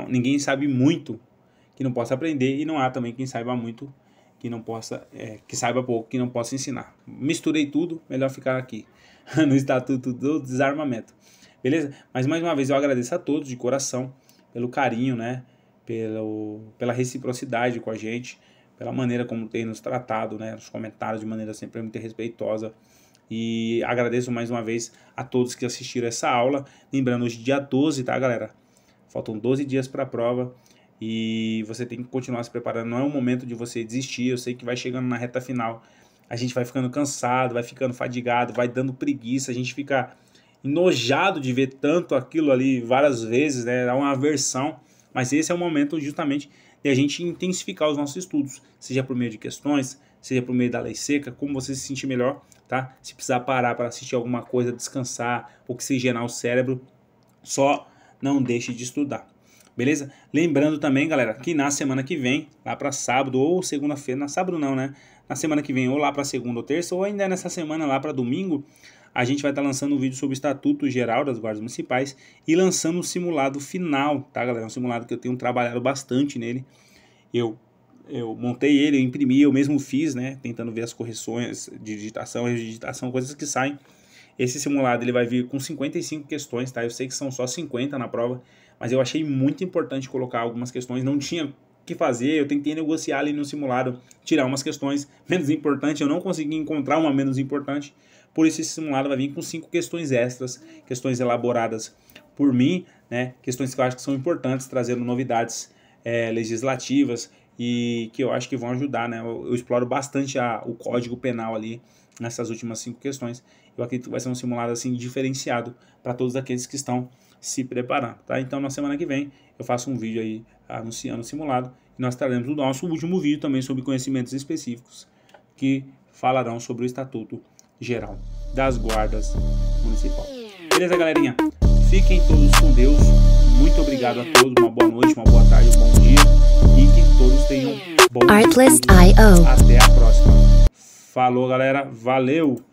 ninguém sabe muito que não possa aprender e não há também quem saiba muito que não possa, que saiba pouco, que não possa ensinar. Misturei tudo, melhor ficar aqui no Estatuto do Desarmamento. Beleza? Mas mais uma vez eu agradeço a todos de coração pelo carinho, né? Pela reciprocidade com a gente, pela maneira como tem nos tratado, né? Nos comentários de maneira sempre muito respeitosa. E agradeço mais uma vez a todos que assistiram essa aula. Lembrando, hoje dia 12, tá, galera? Faltam 12 dias para a prova. E você tem que continuar se preparando. Não é um momento de você desistir. Eu sei que vai chegando na reta final, a gente vai ficando cansado, vai ficando fadigado, vai dando preguiça, a gente fica enojado de ver tanto aquilo ali várias vezes, né? Dá uma aversão. Mas esse é o momento justamente de a gente intensificar os nossos estudos, seja por meio de questões, seja por meio da lei seca, como você se sentir melhor, tá? Se precisar parar para assistir alguma coisa, descansar, oxigenar o cérebro, só não deixe de estudar. Beleza? Lembrando também, galera, que na semana que vem, lá para sábado ou segunda-feira, na sábado não, né? Na semana que vem, ou lá para segunda ou terça, ou ainda nessa semana lá para domingo, a gente vai estar lançando um vídeo sobre o Estatuto Geral das Guardas Municipais e lançando o simulado final, tá, galera? Um simulado que eu tenho trabalhado bastante nele. Eu montei ele, eu imprimi, eu mesmo fiz, né? Tentando ver as correções de digitação, redigitação, coisas que saem. Esse simulado ele vai vir com 55 questões, tá? Eu sei que são só 50 na prova, mas eu achei muito importante colocar algumas questões. Não tinha o que fazer, eu tentei negociar ali no simulado, tirar umas questões menos importantes. Eu não consegui encontrar uma menos importante. Por isso esse simulado vai vir com 5 questões extras, questões elaboradas por mim, né? Questões que eu acho que são importantes, trazendo novidades legislativas e que eu acho que vão ajudar, né? Eu exploro bastante o Código Penal ali nessas últimas 5 questões. Eu acredito que vai ser um simulado assim diferenciado para todos aqueles que estão se preparando, tá? Então na semana que vem eu faço um vídeo aí anunciando o simulado e nós traremos o nosso último vídeo também sobre conhecimentos específicos que falarão sobre o Estatuto Geral das Guardas Municipais. Beleza, galerinha? Fiquem todos com Deus. Muito obrigado a todos. Uma boa noite, uma boa tarde, um bom dia e que todos tenham bom Artlist.io. Até a próxima. Falou, galera. Valeu!